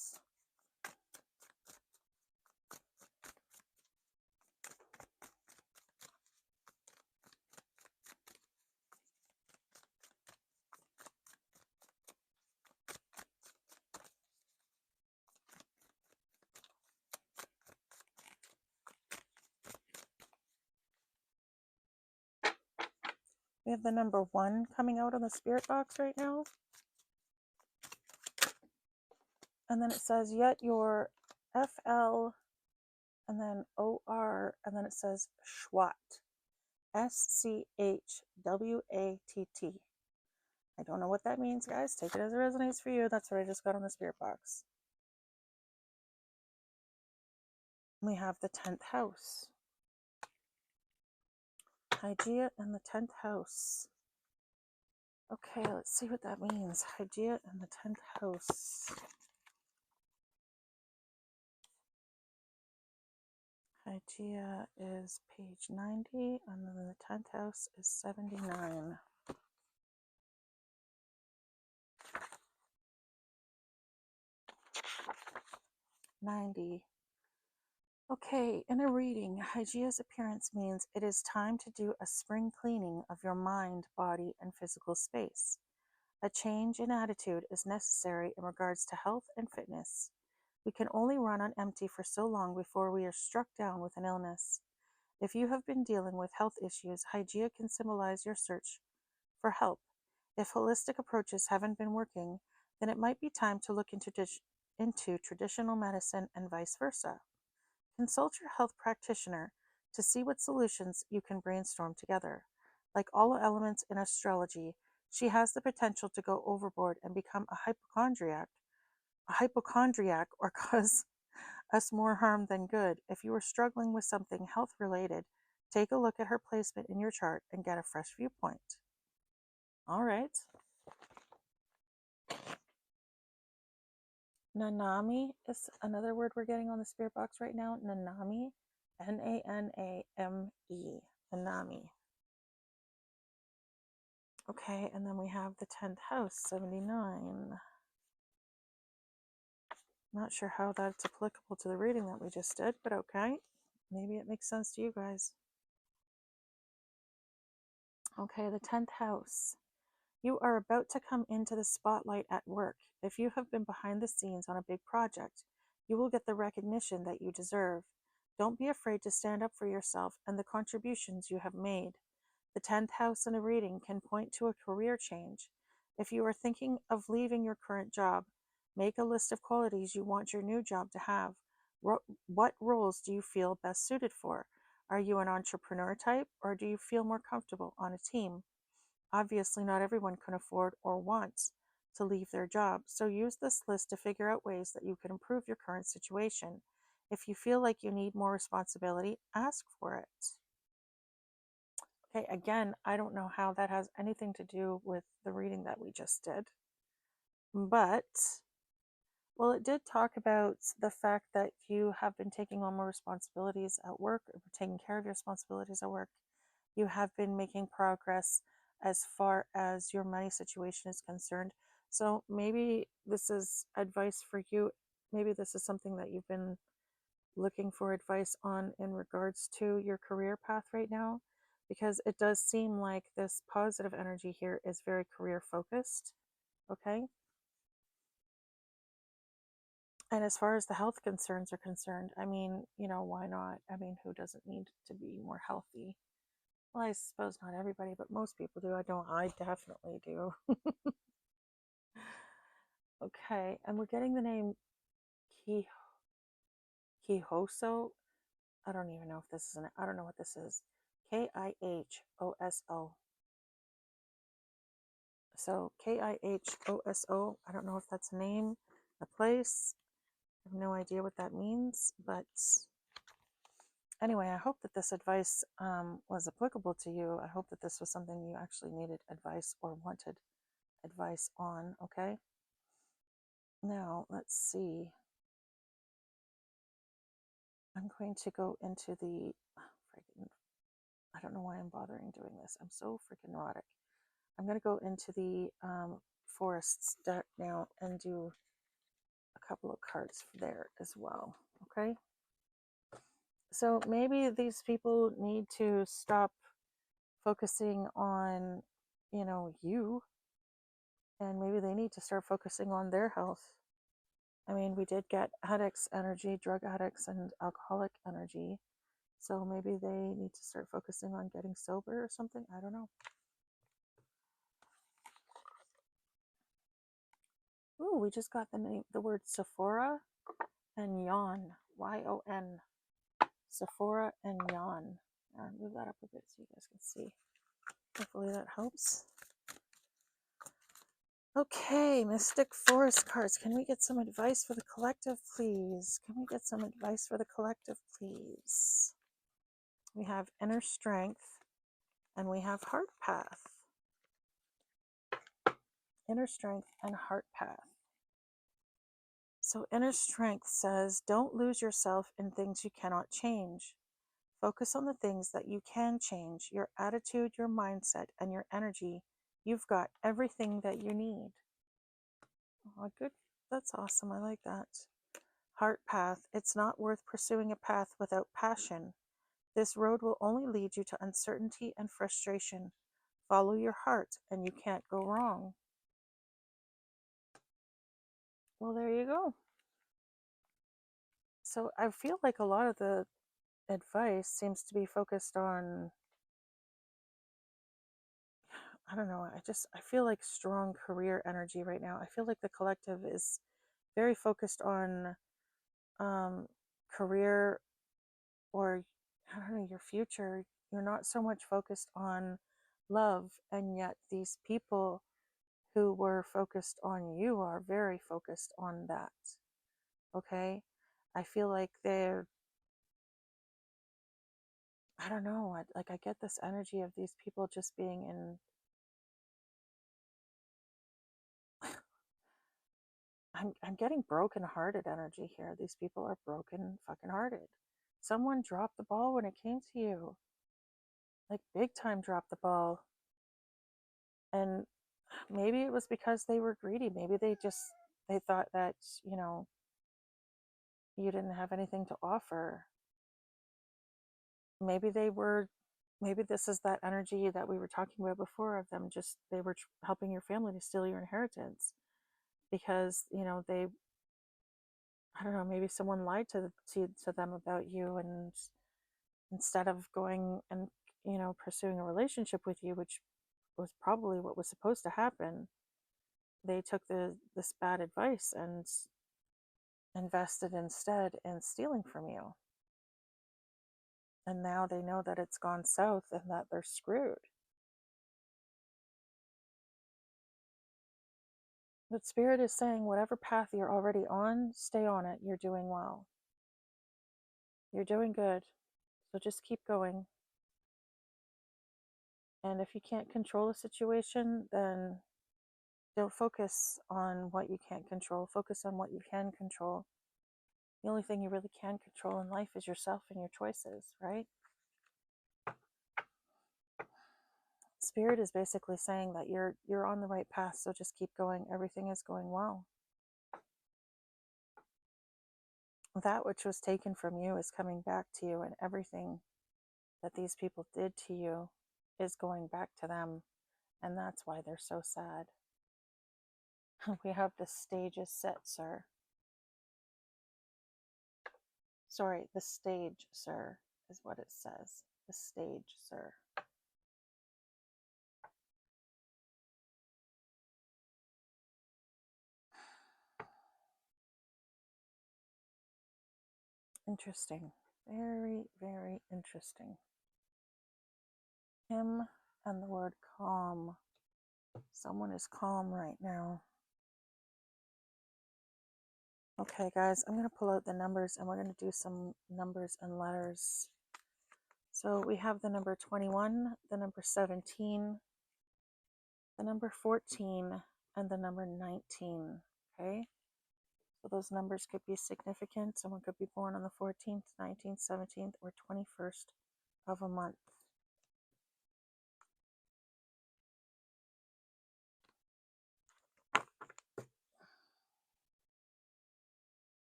We have the number 1 coming out on the spirit box right now. And then it says, yet your FL, and then OR, and then it says Schwatt. SCHWATT. I don't know what that means, guys. Take it as it resonates for you. That's what I just got on the spirit box. We have the 10th house. Hygeia and the 10th house. Okay, let's see what that means. Hygeia and the 10th house. Hygeia is page 90, and then the 10th house is 79. Okay, in a reading, Hygeia's appearance means it is time to do a spring cleaning of your mind, body, and physical space. A change in attitude is necessary in regards to health and fitness. We can only run on empty for so long before we are struck down with an illness. If you have been dealing with health issues, Hygeia can symbolize your search for help. If holistic approaches haven't been working, then it might be time to look into traditional medicine and vice versa. Consult your health practitioner to see what solutions you can brainstorm together. Like all elements in astrology, she has the potential to go overboard and become a hypochondriac or cause us more harm than good. If you are struggling with something health related, take a look at her placement in your chart and get a fresh viewpoint. All right. Nanami is another word we're getting on the spirit box right now. Nanami. Naname. Nanami. Okay, and then we have the 10th house, 79. Not sure how that's applicable to the reading that we just did, but okay. Maybe it makes sense to you guys. Okay, the 10th house. You are about to come into the spotlight at work. If you have been behind the scenes on a big project, you will get the recognition that you deserve. Don't be afraid to stand up for yourself and the contributions you have made. The 10th house in a reading can point to a career change. If you are thinking of leaving your current job, make a list of qualities you want your new job to have. What roles do you feel best suited for? Are you an entrepreneur type, or do you feel more comfortable on a team? Obviously, not everyone can afford or wants to leave their job, so use this list to figure out ways that you can improve your current situation. If you feel like you need more responsibility, ask for it. Okay, again, I don't know how that has anything to do with the reading that we just did. But, well, it did talk about the fact that you have been taking on more responsibilities at work, or taking care of your responsibilities at work. You have been making progress as far as your money situation is concerned. So maybe this is advice for you. Maybe this is something that you've been looking for advice on in regards to your career path right now, because it does seem like this positive energy here is very career focused. Okay. And as far as the health concerns are concerned, I mean, why not? I mean, who doesn't need to be more healthy? Well, I suppose not everybody, but most people do. I definitely do. Okay, and we're getting the name Kihoso. I don't even know if this is I don't know what this is. Kihoso. So Kihoso. I don't know if that's a name, a place. I have no idea what that means, but anyway, I hope that this advice was applicable to you. I hope that this was something you actually needed advice or wanted advice on. Okay. Now let's see. I'm going to go into the I don't know why I'm bothering doing this. I'm so freaking neurotic. I'm going to go into the forests deck now and do a couple of cards there as well. Okay. So maybe these people need to stop focusing on, you, and maybe they need to start focusing on their health. I mean, we did get addicts energy, drug addicts, and alcoholic energy. So maybe they need to start focusing on getting sober or something. I don't know. Ooh, we just got the word Sephora and Yon. Y-O-N. Sephora and Yon. I'll move that up a bit so you guys can see. Hopefully that helps. Okay, Mystic Forest cards. Can we get some advice for the collective, please? Can we get some advice for the collective, please? We have Inner Strength and we have Heart Path. Inner Strength and Heart Path. So Inner Strength says, don't lose yourself in things you cannot change. Focus on the things that you can change, your attitude, your mindset, and your energy. You've got everything that you need. Oh, good. That's awesome. I like that. Heart Path. It's not worth pursuing a path without passion. This road will only lead you to uncertainty and frustration. Follow your heart and you can't go wrong. Well, there you go. So I feel like a lot of the advice seems to be focused on, I don't know, I feel like strong career energy right now. I feel like the collective is very focused on career, or I don't know, your future. You're not so much focused on love, and yet these people who were focused on you are very focused on that. Okay. I feel like I don't know, I get this energy of these people just being in, I'm getting broken hearted energy here. These people are broken fucking hearted. Someone dropped the ball when it came to you. Like big time dropped the ball. And maybe it was because they were greedy. Maybe they thought that, you didn't have anything to offer. Maybe this is that energy that we were talking about before of them, just they were helping your family to steal your inheritance because, I don't know, maybe someone lied to them about you, and instead of going and, pursuing a relationship with you, which was probably what was supposed to happen, they took this bad advice and invested instead in stealing from you. And now they know that it's gone south and that they're screwed. But Spirit is saying, whatever path you're already on, stay on it. You're doing well. You're doing good. So just keep going. And if you can't control a situation, then don't focus on what you can't control. Focus on what you can control. The only thing you really can control in life is yourself and your choices, right? Spirit is basically saying that you're on the right path, so just keep going. Everything is going well. That which was taken from you is coming back to you, and everything that these people did to you is going back to them, and that's why they're so sad. We have the stage is set, sir. Sorry, the stage, sir, is what it says. The stage, sir. Interesting. Very, very interesting. Him and the word calm. Someone is calm right now. Okay, guys, I'm going to pull out the numbers and we're going to do some numbers and letters. So we have the number 21, the number 17, the number 14, and the number 19. Okay, so those numbers could be significant. Someone could be born on the 14th, 19th, 17th, or 21st of a month.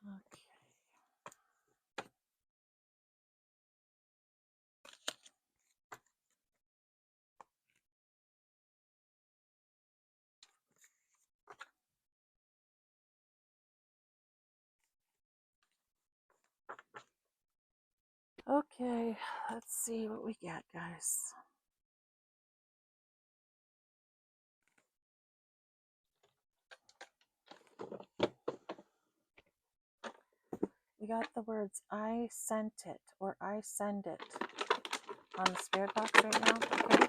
Okay. Okay, let's see what we got, guys. We got the words I sent it or I send it on the spirit box right now. Okay.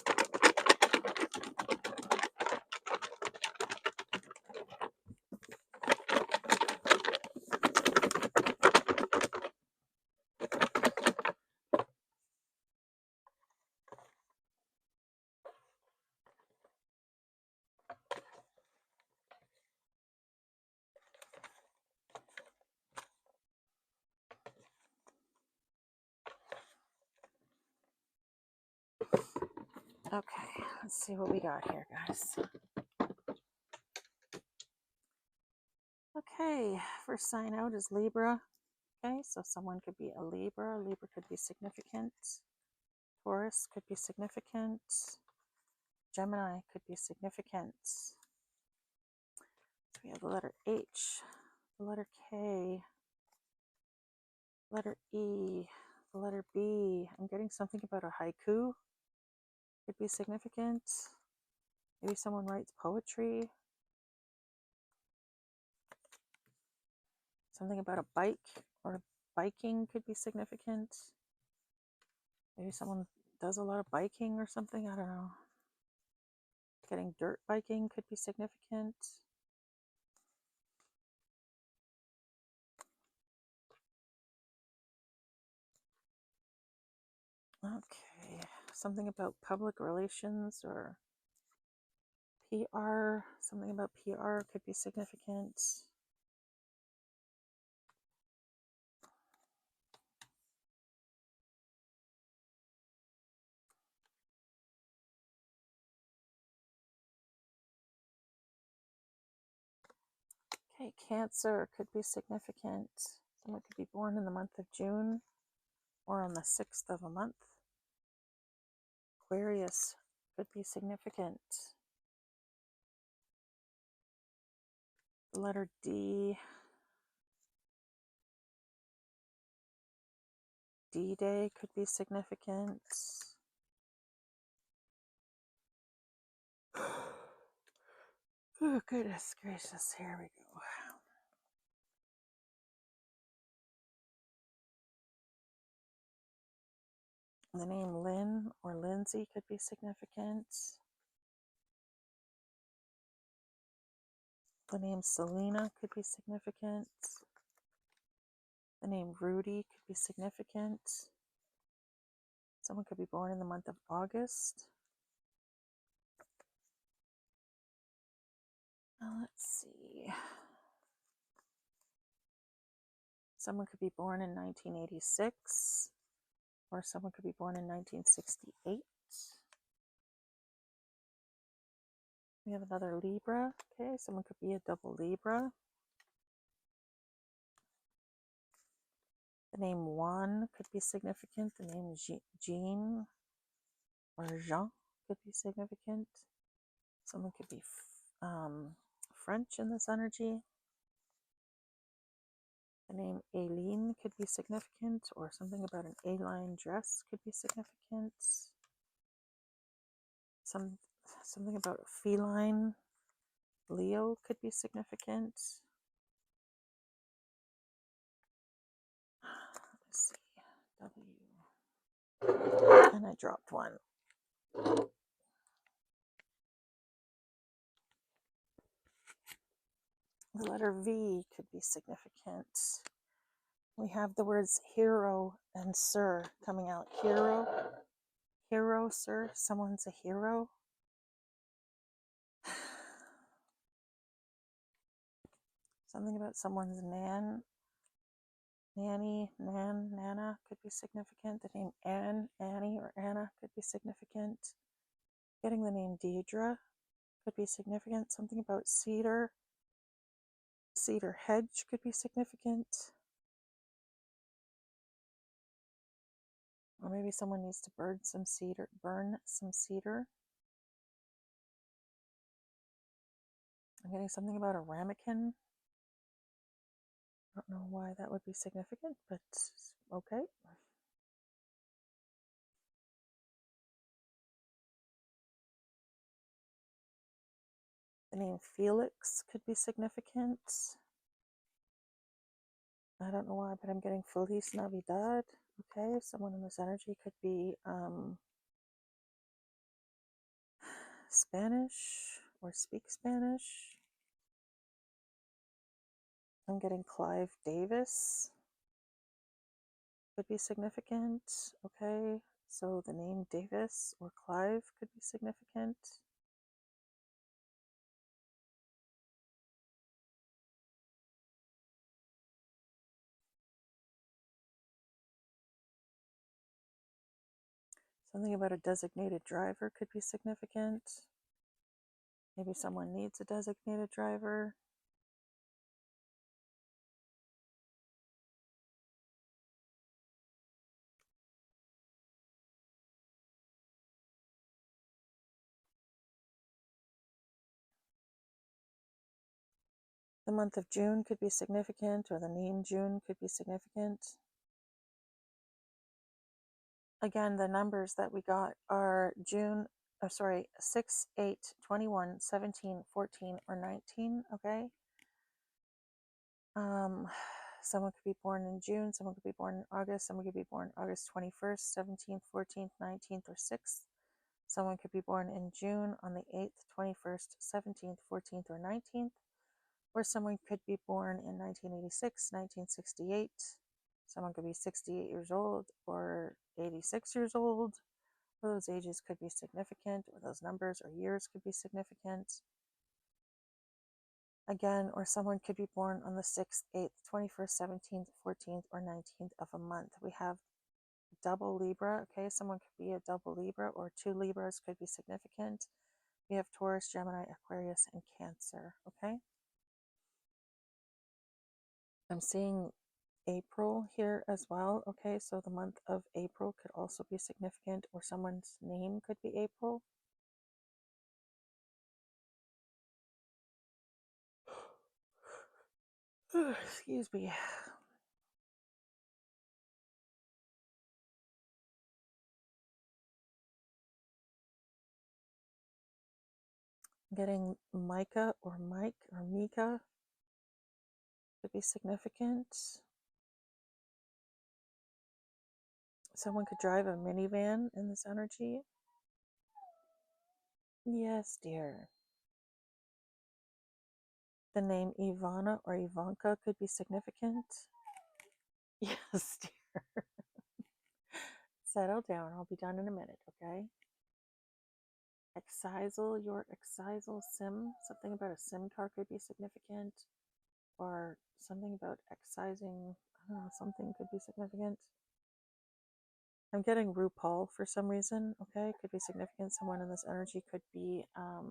Okay, let's see what we got here, guys. Okay, first sign out is Libra. Okay, so someone could be a Libra. Libra could be significant. Taurus could be significant. Gemini could be significant. So we have the letter H, the letter K, letter E, the letter B. I'm getting something about a haiku. Could be significant. Maybe someone writes poetry. Something about a bike or biking could be significant. Maybe someone does a lot of biking or something. I don't know. Getting dirt biking could be significant. Okay. Something about public relations or PR. Something about PR could be significant. Okay, Cancer could be significant. Someone could be born in the month of June or on the 6th of a month. Aquarius could be significant. The letter D. D-Day could be significant. Oh, goodness gracious. Here we go. The name Lynn or Lindsay could be significant. The name Selena could be significant. The name Rudy could be significant. Someone could be born in the month of August. Now let's see. Someone could be born in 1986, or someone could be born in 1968. We have another Libra. Okay, someone could be a double Libra. The name Juan could be significant. The name Jean or Jean could be significant. Someone could be French in this energy. The name Aileen could be significant, or something about an A-line dress could be significant. Something about a feline. Leo could be significant. Let's see. W. And I dropped one. The letter V could be significant. We have the words hero and sir coming out. Hero, sir. Someone's a hero. Something about someone's nanny, nana could be significant. The name Annie, or Anna could be significant. Getting the name Deidre could be significant. Something about cedar hedge could be significant. Or maybe someone needs to burn some cedar. I'm getting something about a ramekin. I don't know why that would be significant, but okay. The name Felix could be significant. I don't know why, but I'm getting Feliz Navidad. Okay, someone in this energy could be Spanish or speak Spanish. I'm getting Clive Davis could be significant. Okay, so the name Davis or Clive could be significant. Something about a designated driver could be significant. Maybe someone needs a designated driver. The month of June could be significant, or the name June could be significant. Again, the numbers that we got are 6, 8, 21, 17, 14, or 19, okay? Someone could be born in June, someone could be born in August, someone could be born August 21st, 17th, 14th, 19th, or 6th. Someone could be born in June on the 8th, 21st, 17th, 14th, or 19th. Or someone could be born in 1986, 1968. Someone could be 68 years old or 86 years old. Those ages could be significant, or those numbers or years could be significant. Again, or someone could be born on the 6th, 8th, 21st, 17th, 14th, or 19th of a month. We have double Libra, okay? Someone could be a double Libra, or 2 Libras could be significant. We have Taurus, Gemini, Aquarius, and Cancer, okay? I'm seeing April here as well, okay? So the month of April could also be significant, or someone's name could be April. Excuse me. I'm getting Micah or Mike or Mika could be significant. Someone could drive a minivan in this energy. Yes, dear. The name Ivana or Ivanka could be significant. Yes, dear. Settle down. I'll be done in a minute, okay? Excisal, your excisal sim. Something about a sim car could be significant. Or something about excising. I don't know, something could be significant. I'm getting RuPaul for some reason, okay? Could be significant. Someone in this energy could be a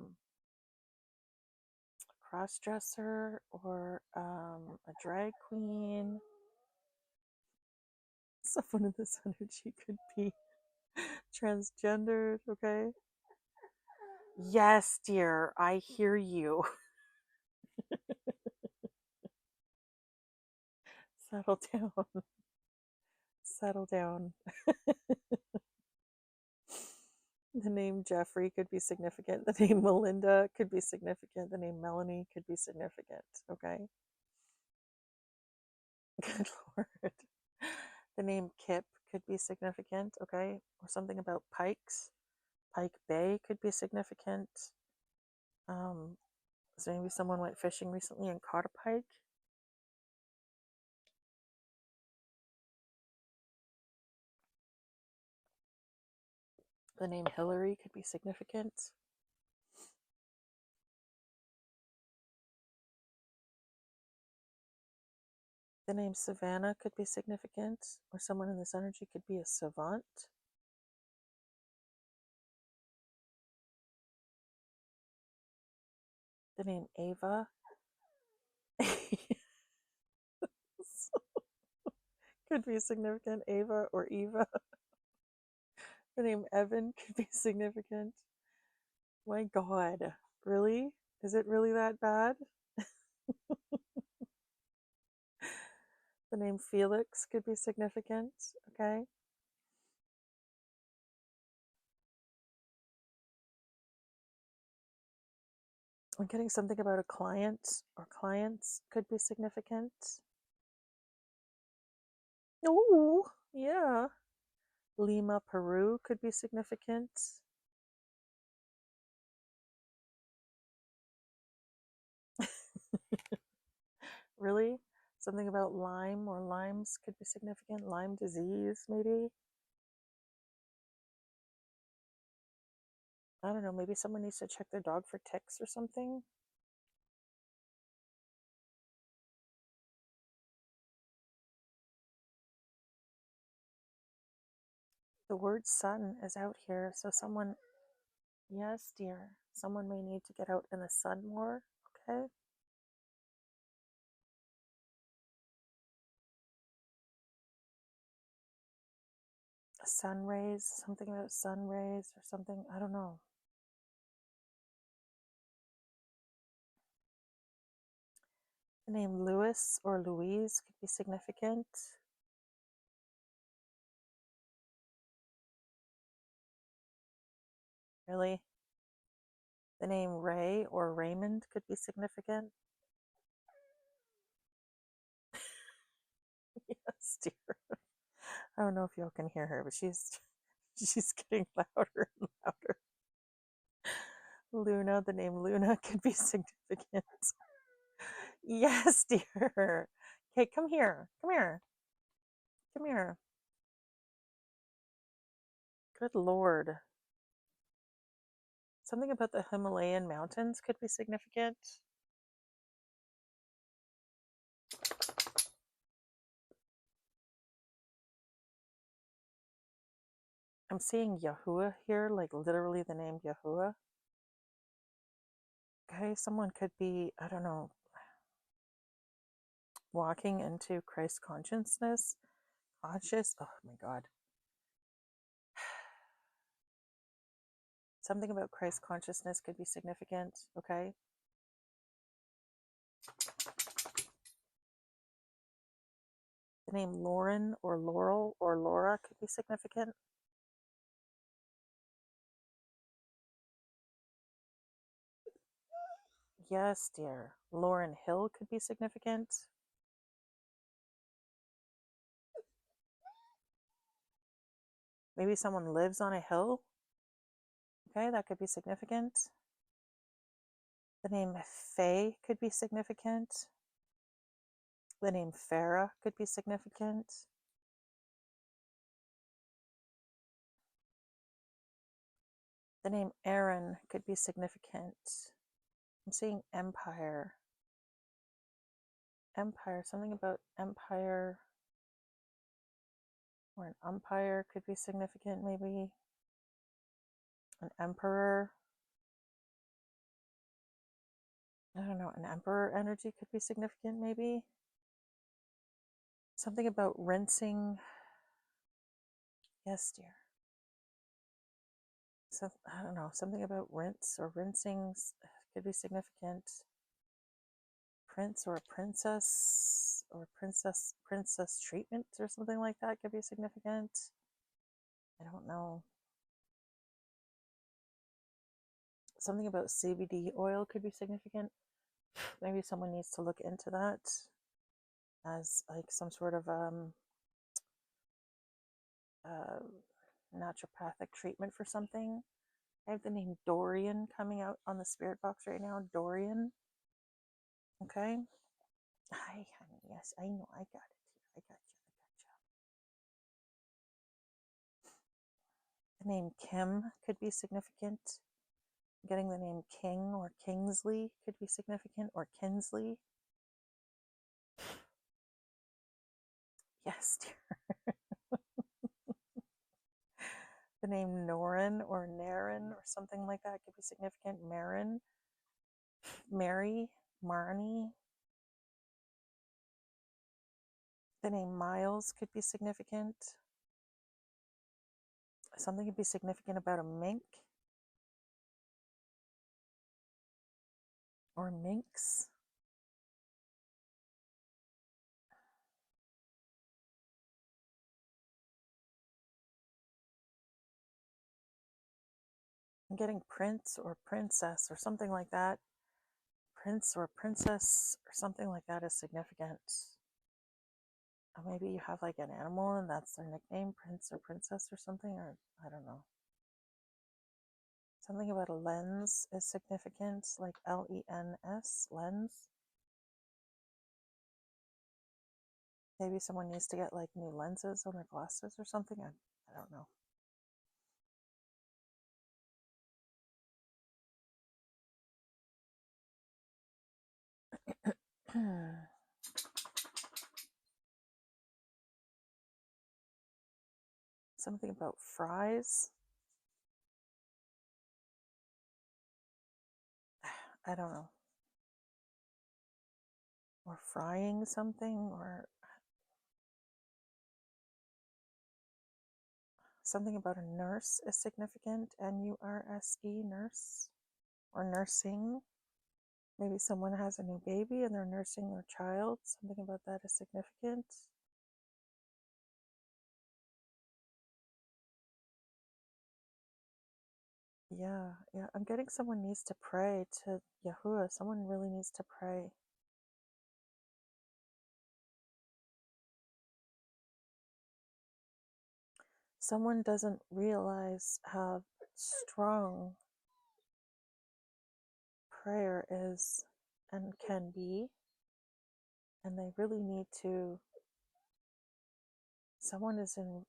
cross-dresser or a drag queen. Someone in this energy could be transgendered, okay? Yes, dear, I hear you. Settle down. Settle down. The name Jeffrey could be significant. The name Melinda could be significant. The name Melanie could be significant, okay? Good Lord. The name Kip could be significant, okay? Or something about pikes. Pike Bay could be significant. So maybe someone went fishing recently and caught a pike. The name Hillary could be significant. The name Savannah could be significant, or someone in this energy could be a savant. The name Ava could be significant. Ava or Eva. The name Evan could be significant. My God, really? Is it really that bad? The name Felix could be significant. Okay. I'm getting something about a client or clients could be significant. Oh, yeah. Lima, Peru could be significant. Really? Something about Lyme or Lyme's could be significant. Lyme disease, maybe. I don't know. Maybe someone needs to check their dog for ticks or something. The word sun is out here. So someone, yes, dear, someone may need to get out in the sun more. Okay. Sun rays, something about sun rays or something. I don't know. The name Louis or Louise could be significant. Really? The name Ray or Raymond could be significant. Yes, dear. I don't know if y'all can hear her, but she's getting louder and louder. Luna, the name Luna could be significant. Yes, dear. Okay, come here. Come here. Come here. Good Lord. Something about the Himalayan mountains could be significant. I'm seeing Yahuwah here, like literally the name Yahuwah. Okay, someone could be, I don't know, walking into Christ consciousness. Conscious. Oh my God. Something about Christ consciousness could be significant. Okay. The name Lauren or Laurel or Laura could be significant. Yes, dear. Lauren Hill could be significant. Maybe someone lives on a hill. Okay, that could be significant. The name Faye could be significant. The name Farah could be significant. The name Aaron could be significant. I'm seeing Empire. Empire, something about Empire or an umpire could be significant, maybe. An emperor. I don't know, an emperor energy could be significant, maybe. Something about rinsing. Yes, dear. So, I don't know, something about rinse or rinsing could be significant. Prince or a princess or princess treatment or something like that could be significant. I don't know. Something about CBD oil could be significant. Maybe someone needs to look into that as like some sort of naturopathic treatment for something. I have the name Dorian coming out on the spirit box right now. Dorian. Okay. Hi, honey. Yes, I know. I got it here. I got you. The name Kim could be significant. Getting the name King or Kingsley could be significant, or Kinsley. Yes, dear. The name Norin or Naren or something like that could be significant. Marin, Mary, Marnie. The name Miles could be significant. Something could be significant about a mink or minx. I'm getting prince or princess or something like that. Prince or princess or something like that is significant. Or maybe you have like an animal and that's their nickname, prince or princess or something, or I don't know. Something about a lens is significant, like Lens, lens. Maybe someone needs to get like new lenses on their glasses or something. I don't know. Something about fries. I don't know. Or frying something, or something about a nurse is significant. Nurse, nurse, or nursing. Maybe someone has a new baby and they're nursing their child. Something about that is significant. Yeah, yeah. I'm getting someone needs to pray to Yahuwah. Someone really needs to pray. Someone doesn't realize how strong prayer is and can be, and they really need to. Someone is in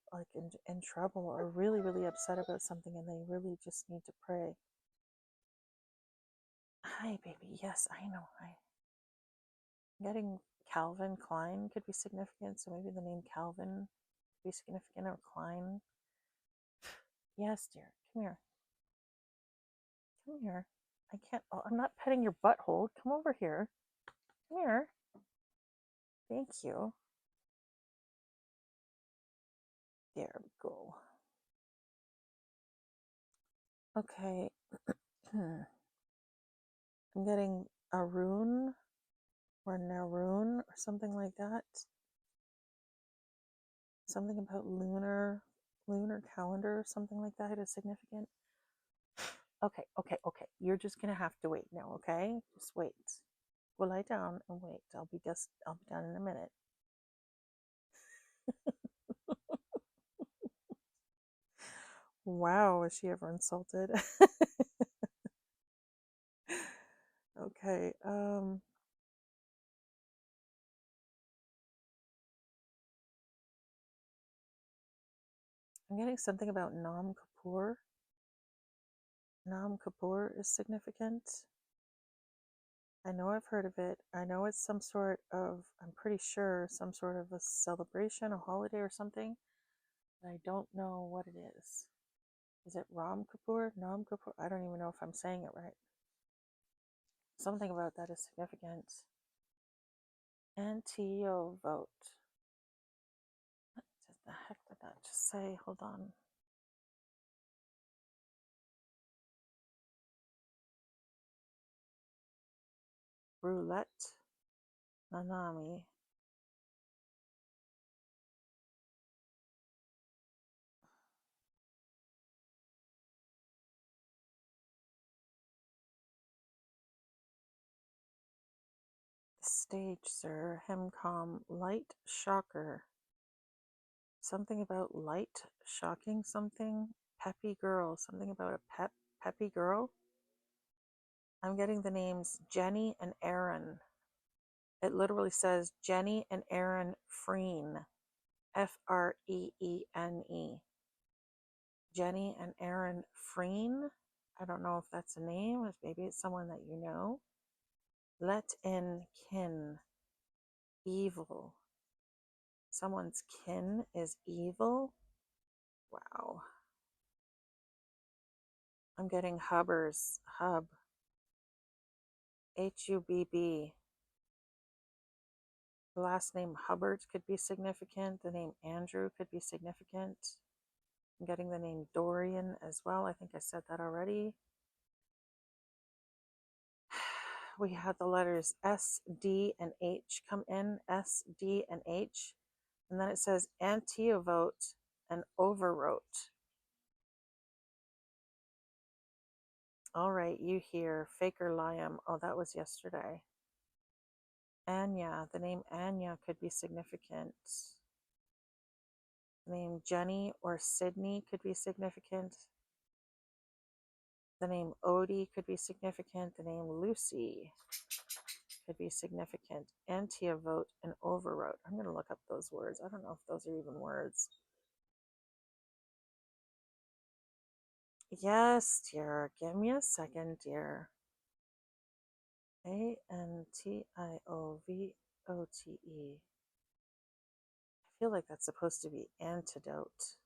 trouble or really really upset about something, and they really just need to pray. Hi, baby. Yes, I know. I'm getting Calvin Klein could be significant, so maybe the name Calvin could be significant, or Klein. Yes, dear. Come here. Come here. I can't. Oh, I'm not petting your butthole. Come over here. Come here. Thank you. There we go. Okay. I'm getting Arun or Naroon or something like that. Something about lunar calendar or something like that is significant. Okay, okay, okay. You're just gonna have to wait now, okay? Just wait. We'll lie down and wait. I'll be down in a minute. Wow, is she ever insulted? Okay, I'm getting something about Nam Kapoor. Nam Kapoor is significant. I know I've heard of it. I know it's some sort of, I'm pretty sure, some sort of a celebration, a holiday or something. But I don't know what it is. Is it Ram Kapoor? Nam Kapoor? I don't even know if I'm saying it right. Something about that is significant. Antio vote. What the heck did that just say? Hold on. Roulette. Nanami. Stage, sir. Hemcom. Light shocker. Something about light shocking something. Peppy girl. Something about a peppy girl. I'm getting the names Jenny and Aaron. It literally says Jenny and Aaron Freene. Freene. Jenny and Aaron Freene. I don't know if that's a name, maybe it's someone that you know. Let in kin. Evil. Someone's kin is evil. Wow. I'm getting Hubbers. Hub. Hubb. The last name Hubbard could be significant. The name Andrew could be significant. I'm getting the name Dorian as well. I think I said that already. We had the letters S, D, and H come in. S, D, and H. And then it says antiovote and overwrote. All right, you hear Faker Liam. Oh, that was yesterday. Anya. The name Anya could be significant. The name Jenny or Sydney could be significant. The name Odie could be significant. The name Lucy could be significant. Antiovote and overwrote. I'm going to look up those words. I don't know if those are even words. Yes, dear. Give me a second, dear. Antiovote. I feel like that's supposed to be antidote.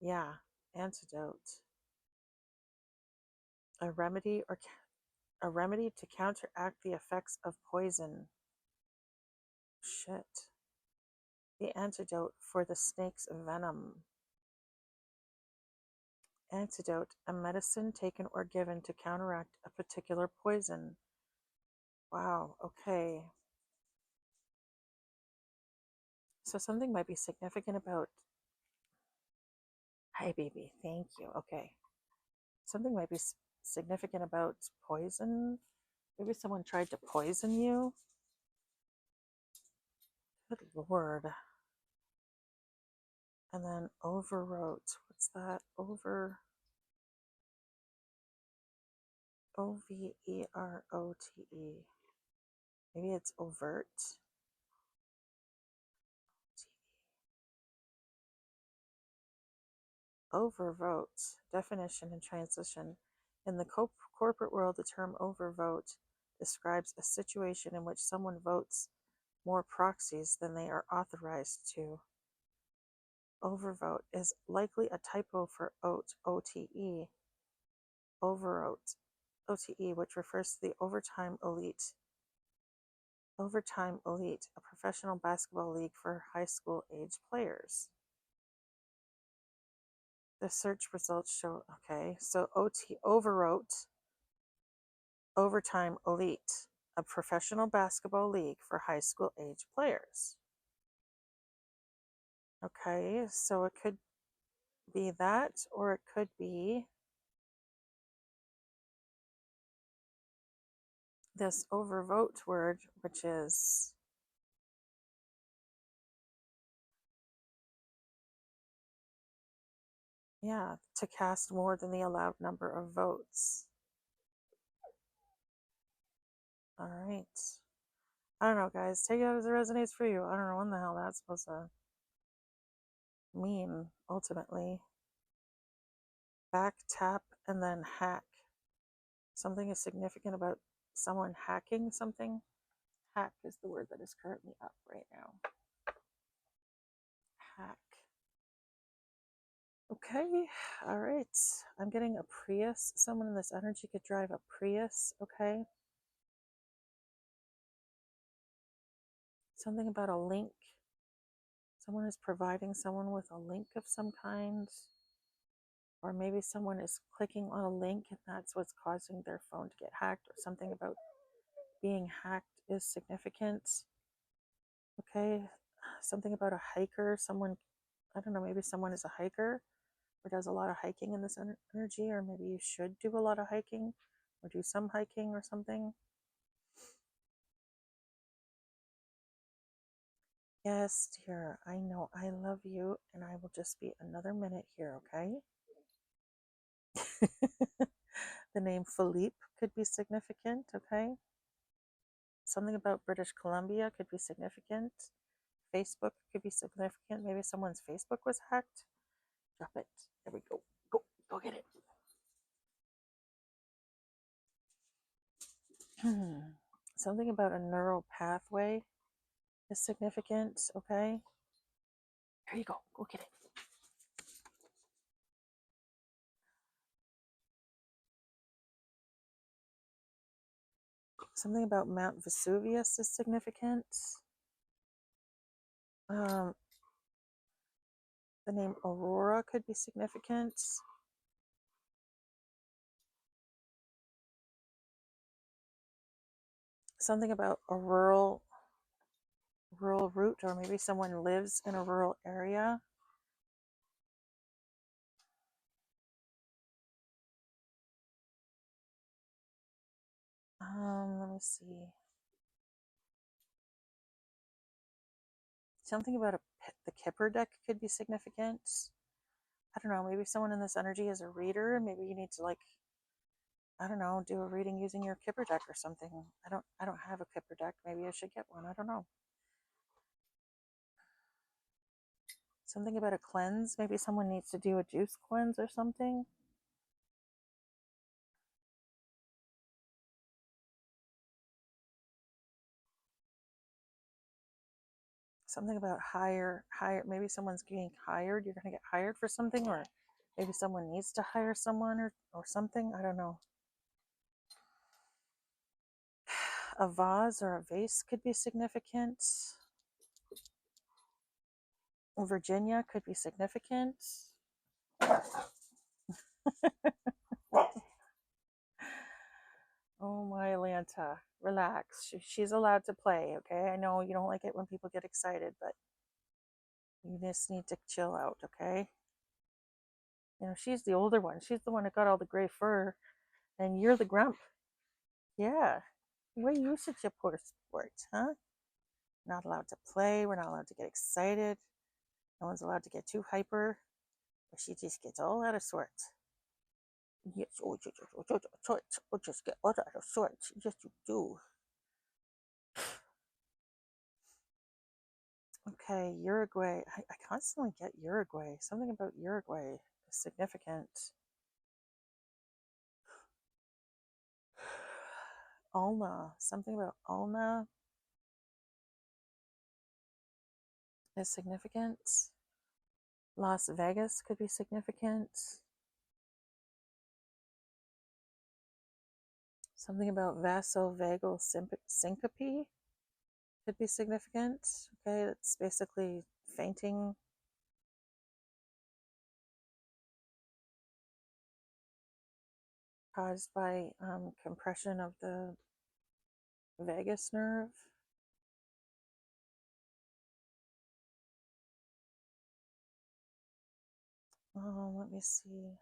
Yeah, antidote. A remedy to counteract the effects of poison. Shit. The antidote for the snake's venom. Antidote, a medicine taken or given to counteract a particular poison. Wow, okay. So something might be significant about. Hi, baby. Thank you. Okay. Something might be significant about poison. Maybe someone tried to poison you. Good Lord. And then overwrote. What's that? Overote. Maybe it's overt. Overvote. Definition and translation. In the corporate world, the term overvote describes a situation in which someone votes more proxies than they are authorized to. Overvote is likely a typo for OTE, overvote, OTE, which refers to the Overtime Elite. Overtime Elite, a professional basketball league for high school age players. The search results show, okay, so overwrote, Overtime Elite, a professional basketball league for high school age players. Okay, so it could be that, or it could be this overvote word, which is to cast more than the allowed number of votes. All right. I don't know, guys. Take it as it resonates for you. I don't know when the hell that's supposed to mean, ultimately. Back, tap, and then hack. Something is significant about someone hacking something. Hack is the word that is currently up right now. Hack. Okay, all right. I'm getting a Prius. Someone in this energy could drive a Prius, okay? Something about a link. Someone is providing someone with a link of some kind. Or maybe someone is clicking on a link and that's what's causing their phone to get hacked, or something about being hacked is significant. Okay, something about a hiker. Someone, I don't know, maybe someone is a hiker or does a lot of hiking in this energy, or maybe you should do a lot of hiking or do some hiking or something. Yes, dear, I know I love you, and I will just be another minute here, okay? The name Philippe could be significant, okay? Something about British Columbia could be significant. Facebook could be significant. Maybe someone's Facebook was hacked. Drop it. There we go. Go get it. Something about a neural pathway is significant. Okay. There you go. Go get it. Something about Mount Vesuvius is significant. The name Aurora could be significant. Something about a rural route, or maybe someone lives in a rural area. Let me see. Something about the Kipper deck could be significant. I don't know. Maybe someone in this energy is a reader. Maybe you need to, like, I don't know, do a reading using your Kipper deck or something. I don't have a Kipper deck. Maybe I should get one. I don't know. Something about a cleanse. Maybe someone needs to do a juice cleanse or something. Something about hire. Maybe someone's getting hired. You're going to get hired for something, or maybe someone needs to hire someone or something. I don't know. A vase or a vase could be significant. Virginia could be significant. Oh, my Atlanta, relax. She's allowed to play, okay? I know you don't like it when people get excited, but you just need to chill out, okay? You know, she's the older one. She's the one that got all the gray fur, and you're the grump. Yeah. We're used to your poor sport, huh? Not allowed to play. We're not allowed to get excited. No one's allowed to get too hyper, or she just gets all out of sorts. Yes, just get all out of sorts. Yes, you do. Okay, Uruguay. I constantly get Uruguay. Something about Uruguay is significant. Ulna. Something about Ulna is significant. Las Vegas could be significant. Something about vasovagal syncope could be significant. Okay, it's basically fainting. Caused by compression of the vagus nerve. Oh, let me see.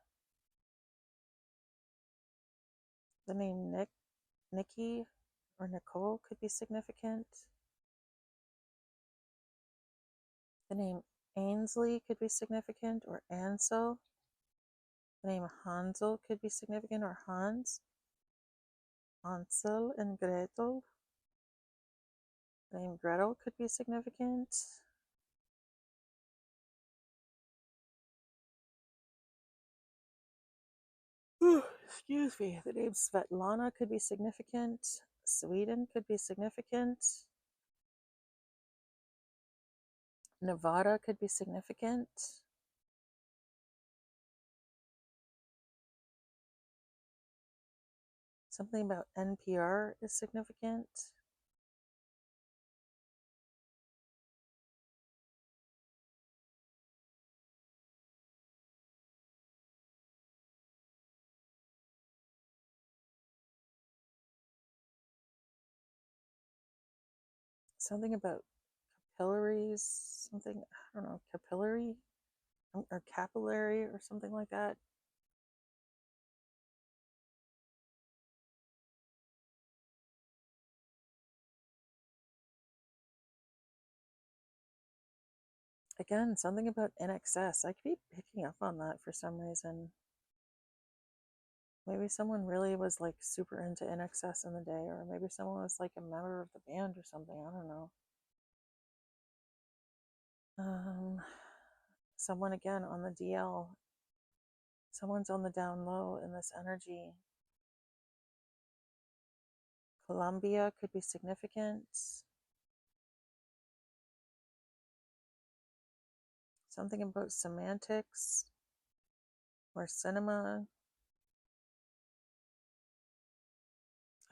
The name Nikki or Nicole could be significant. The name Ainsley could be significant, or Ansel. The name Hansel could be significant, or Hans. Hansel and Gretel. The name Gretel could be significant. Excuse me. The name Svetlana could be significant. Sweden could be significant. Nevada could be significant. Something about NPR is significant. Something about capillaries, something, I don't know, capillary or capillary or something like that. Again, something about NXS. I keep picking up on that for some reason. Maybe someone really was like super into INXS in the day, or maybe someone was like a member of the band or something. I don't know. Someone again on the DL. Someone's on the down low in this energy. Colombia could be significant. Something about semantics or cinema.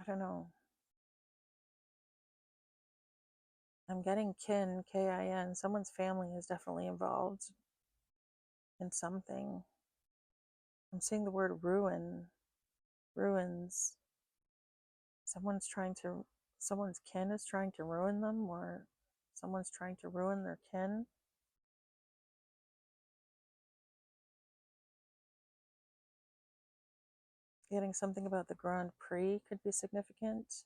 I don't know. I'm getting kin, K-I-N. Someone's family is definitely involved in something. I'm seeing the word ruin, ruins. Someone's kin is trying to ruin them, or someone's trying to ruin their kin. Getting something about the Grand Prix could be significant.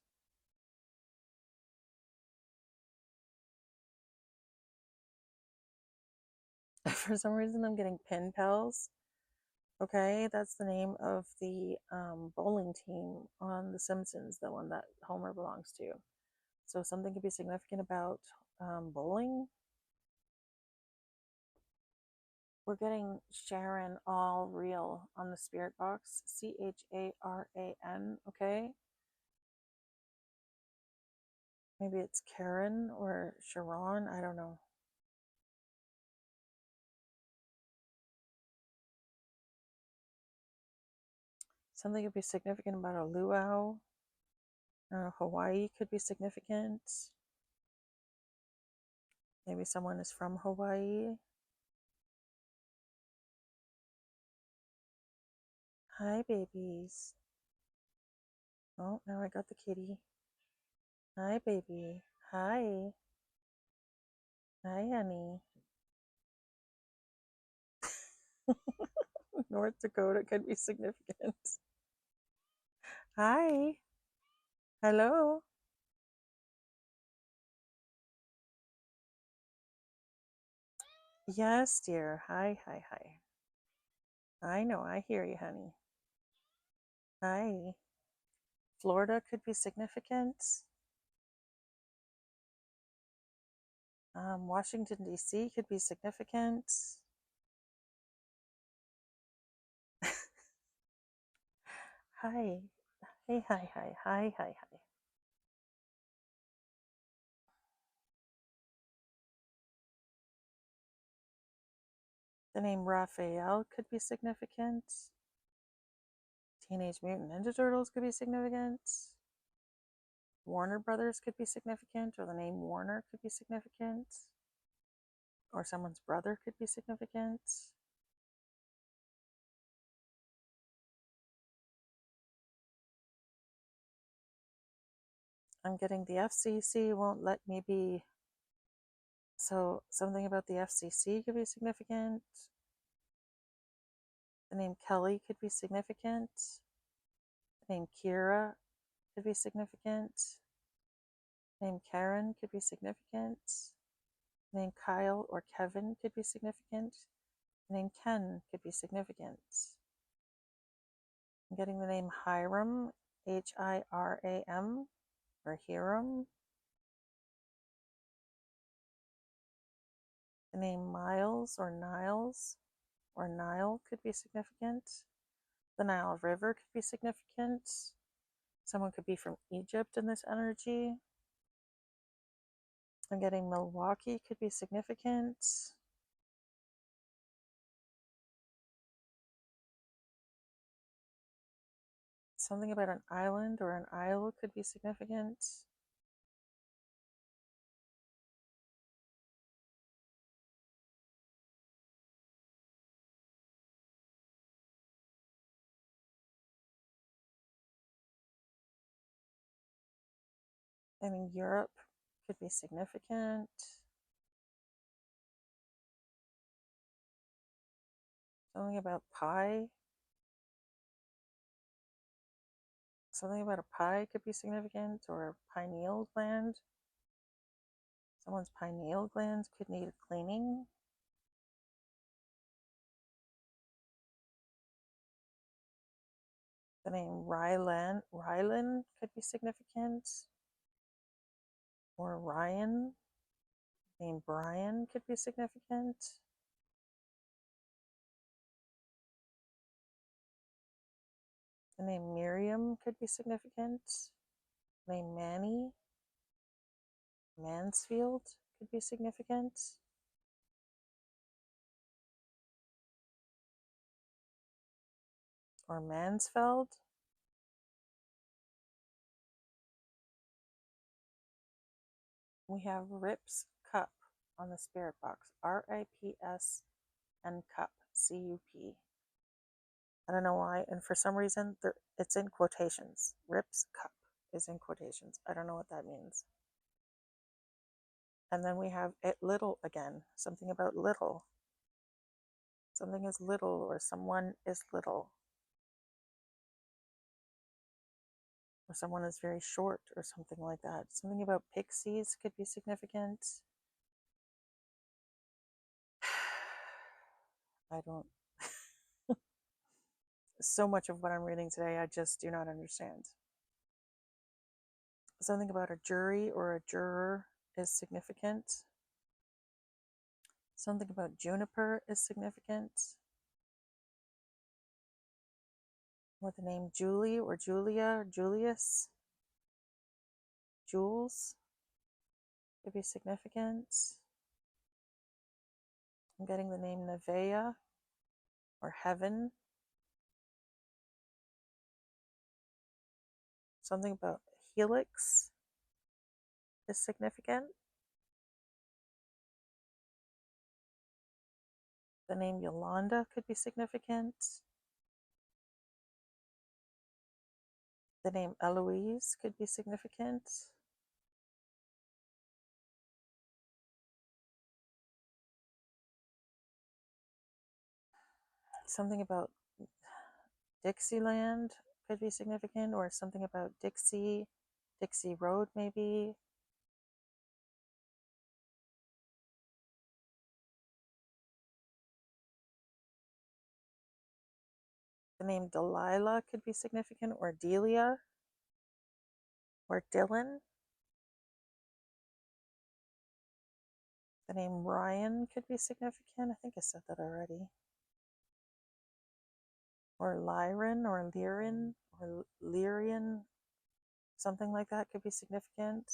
For some reason, I'm getting pen pals. Okay, that's the name of the bowling team on The Simpsons, the one that Homer belongs to. So something could be significant about bowling. We're getting Sharon all real on the spirit box, CHARAN, okay? Maybe it's Karen or Sharon, I don't know. Something could be significant about a luau. Hawaii could be significant. Maybe someone is from Hawaii. Hi, babies. Oh, now I got the kitty. Hi, baby. Hi. Hi, honey. North Dakota could be significant. Hi. Hello. Yes, dear. Hi, hi, hi. I know. I hear you, honey. Hi. Florida could be significant. Washington, D.C. could be significant. Hi. Hey, hi, hi, hi, hi, hi. The name Raphael could be significant. Teenage Mutant Ninja Turtles could be significant. Warner Brothers could be significant, or the name Warner could be significant, or someone's brother could be significant. I'm getting the FCC won't let me be. So something about the FCC could be significant. The name Kelly could be significant. The name Kira could be significant. The name Karen could be significant. The name Kyle or Kevin could be significant. The name Ken could be significant. I'm getting the name Hiram, Hiram, or Hiram. The name Miles or Niles or Nile could be significant. The Nile River could be significant. Someone could be from Egypt in this energy. I'm getting Milwaukee could be significant. Something about an island or an isle could be significant. I mean, Europe could be significant. Something about pie. Something about a pie could be significant, or pineal gland. Someone's pineal glands could need cleaning. The name Rylan could be significant, or Ryan. The name Brian could be significant. The name Miriam could be significant. The name Manny, Mansfield could be significant. Or Mansfeld. We have Rips Cup on the spirit box. RIPS and Cup, CUP. I don't know why, and for some reason it's in quotations. Rips Cup is in quotations. I don't know what that means. And then we have it little again. Something about little. Something is little, or someone is little. Or someone is very short, or something like that. Something about pixies could be significant. I don't. So much of what I'm reading today, I just do not understand. Something about a jury or a juror is significant. Something about juniper is significant. With the name Julie or Julia or Julius. Jules could be significant. I'm getting the name Nevea or Heaven. Something about helix is significant. The name Yolanda could be significant. The name Eloise could be significant. Something about Dixieland could be significant, or something about Dixie Road maybe. The name Delilah could be significant, or Delia, or Dylan. The name Ryan could be significant. I think I said that already. Or Lyran, or Lyrian, or Lyrian. Something like that could be significant.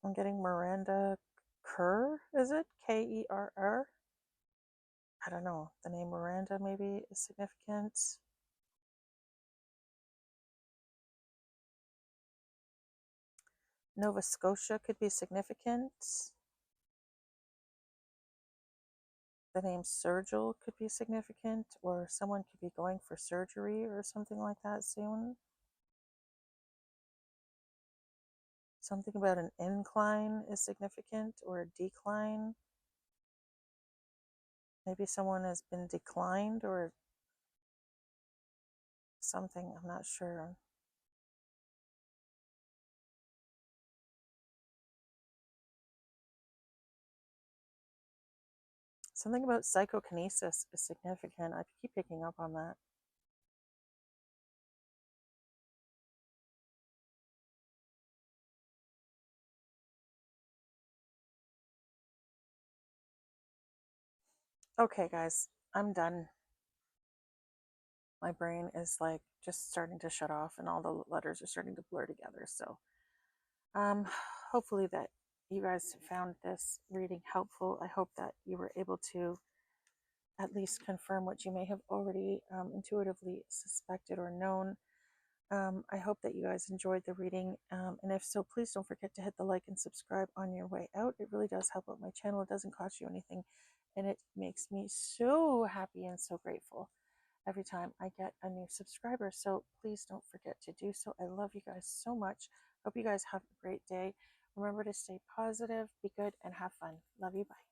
I'm getting Miranda Kerr, is it? Kerr? I don't know. The name Miranda maybe is significant. Nova Scotia could be significant. The name Sergil could be significant, or someone could be going for surgery or something like that soon. Something about an incline is significant, or a decline. Maybe someone has been declined or something, I'm not sure. Something about psychokinesis is significant. I keep picking up on that. Okay, guys, I'm done. My brain is like just starting to shut off, and all the letters are starting to blur together. So, um, hopefully that you guys found this reading helpful. I hope that you were able to at least confirm what you may have already intuitively suspected or known. I hope that you guys enjoyed the reading. And if so, please don't forget to hit the like and subscribe on your way out. It really does help out my channel. It doesn't cost you anything. And it makes me so happy and so grateful every time I get a new subscriber. So please don't forget to do so. I love you guys so much. Hope you guys have a great day. Remember to stay positive, be good, and have fun. Love you. Bye.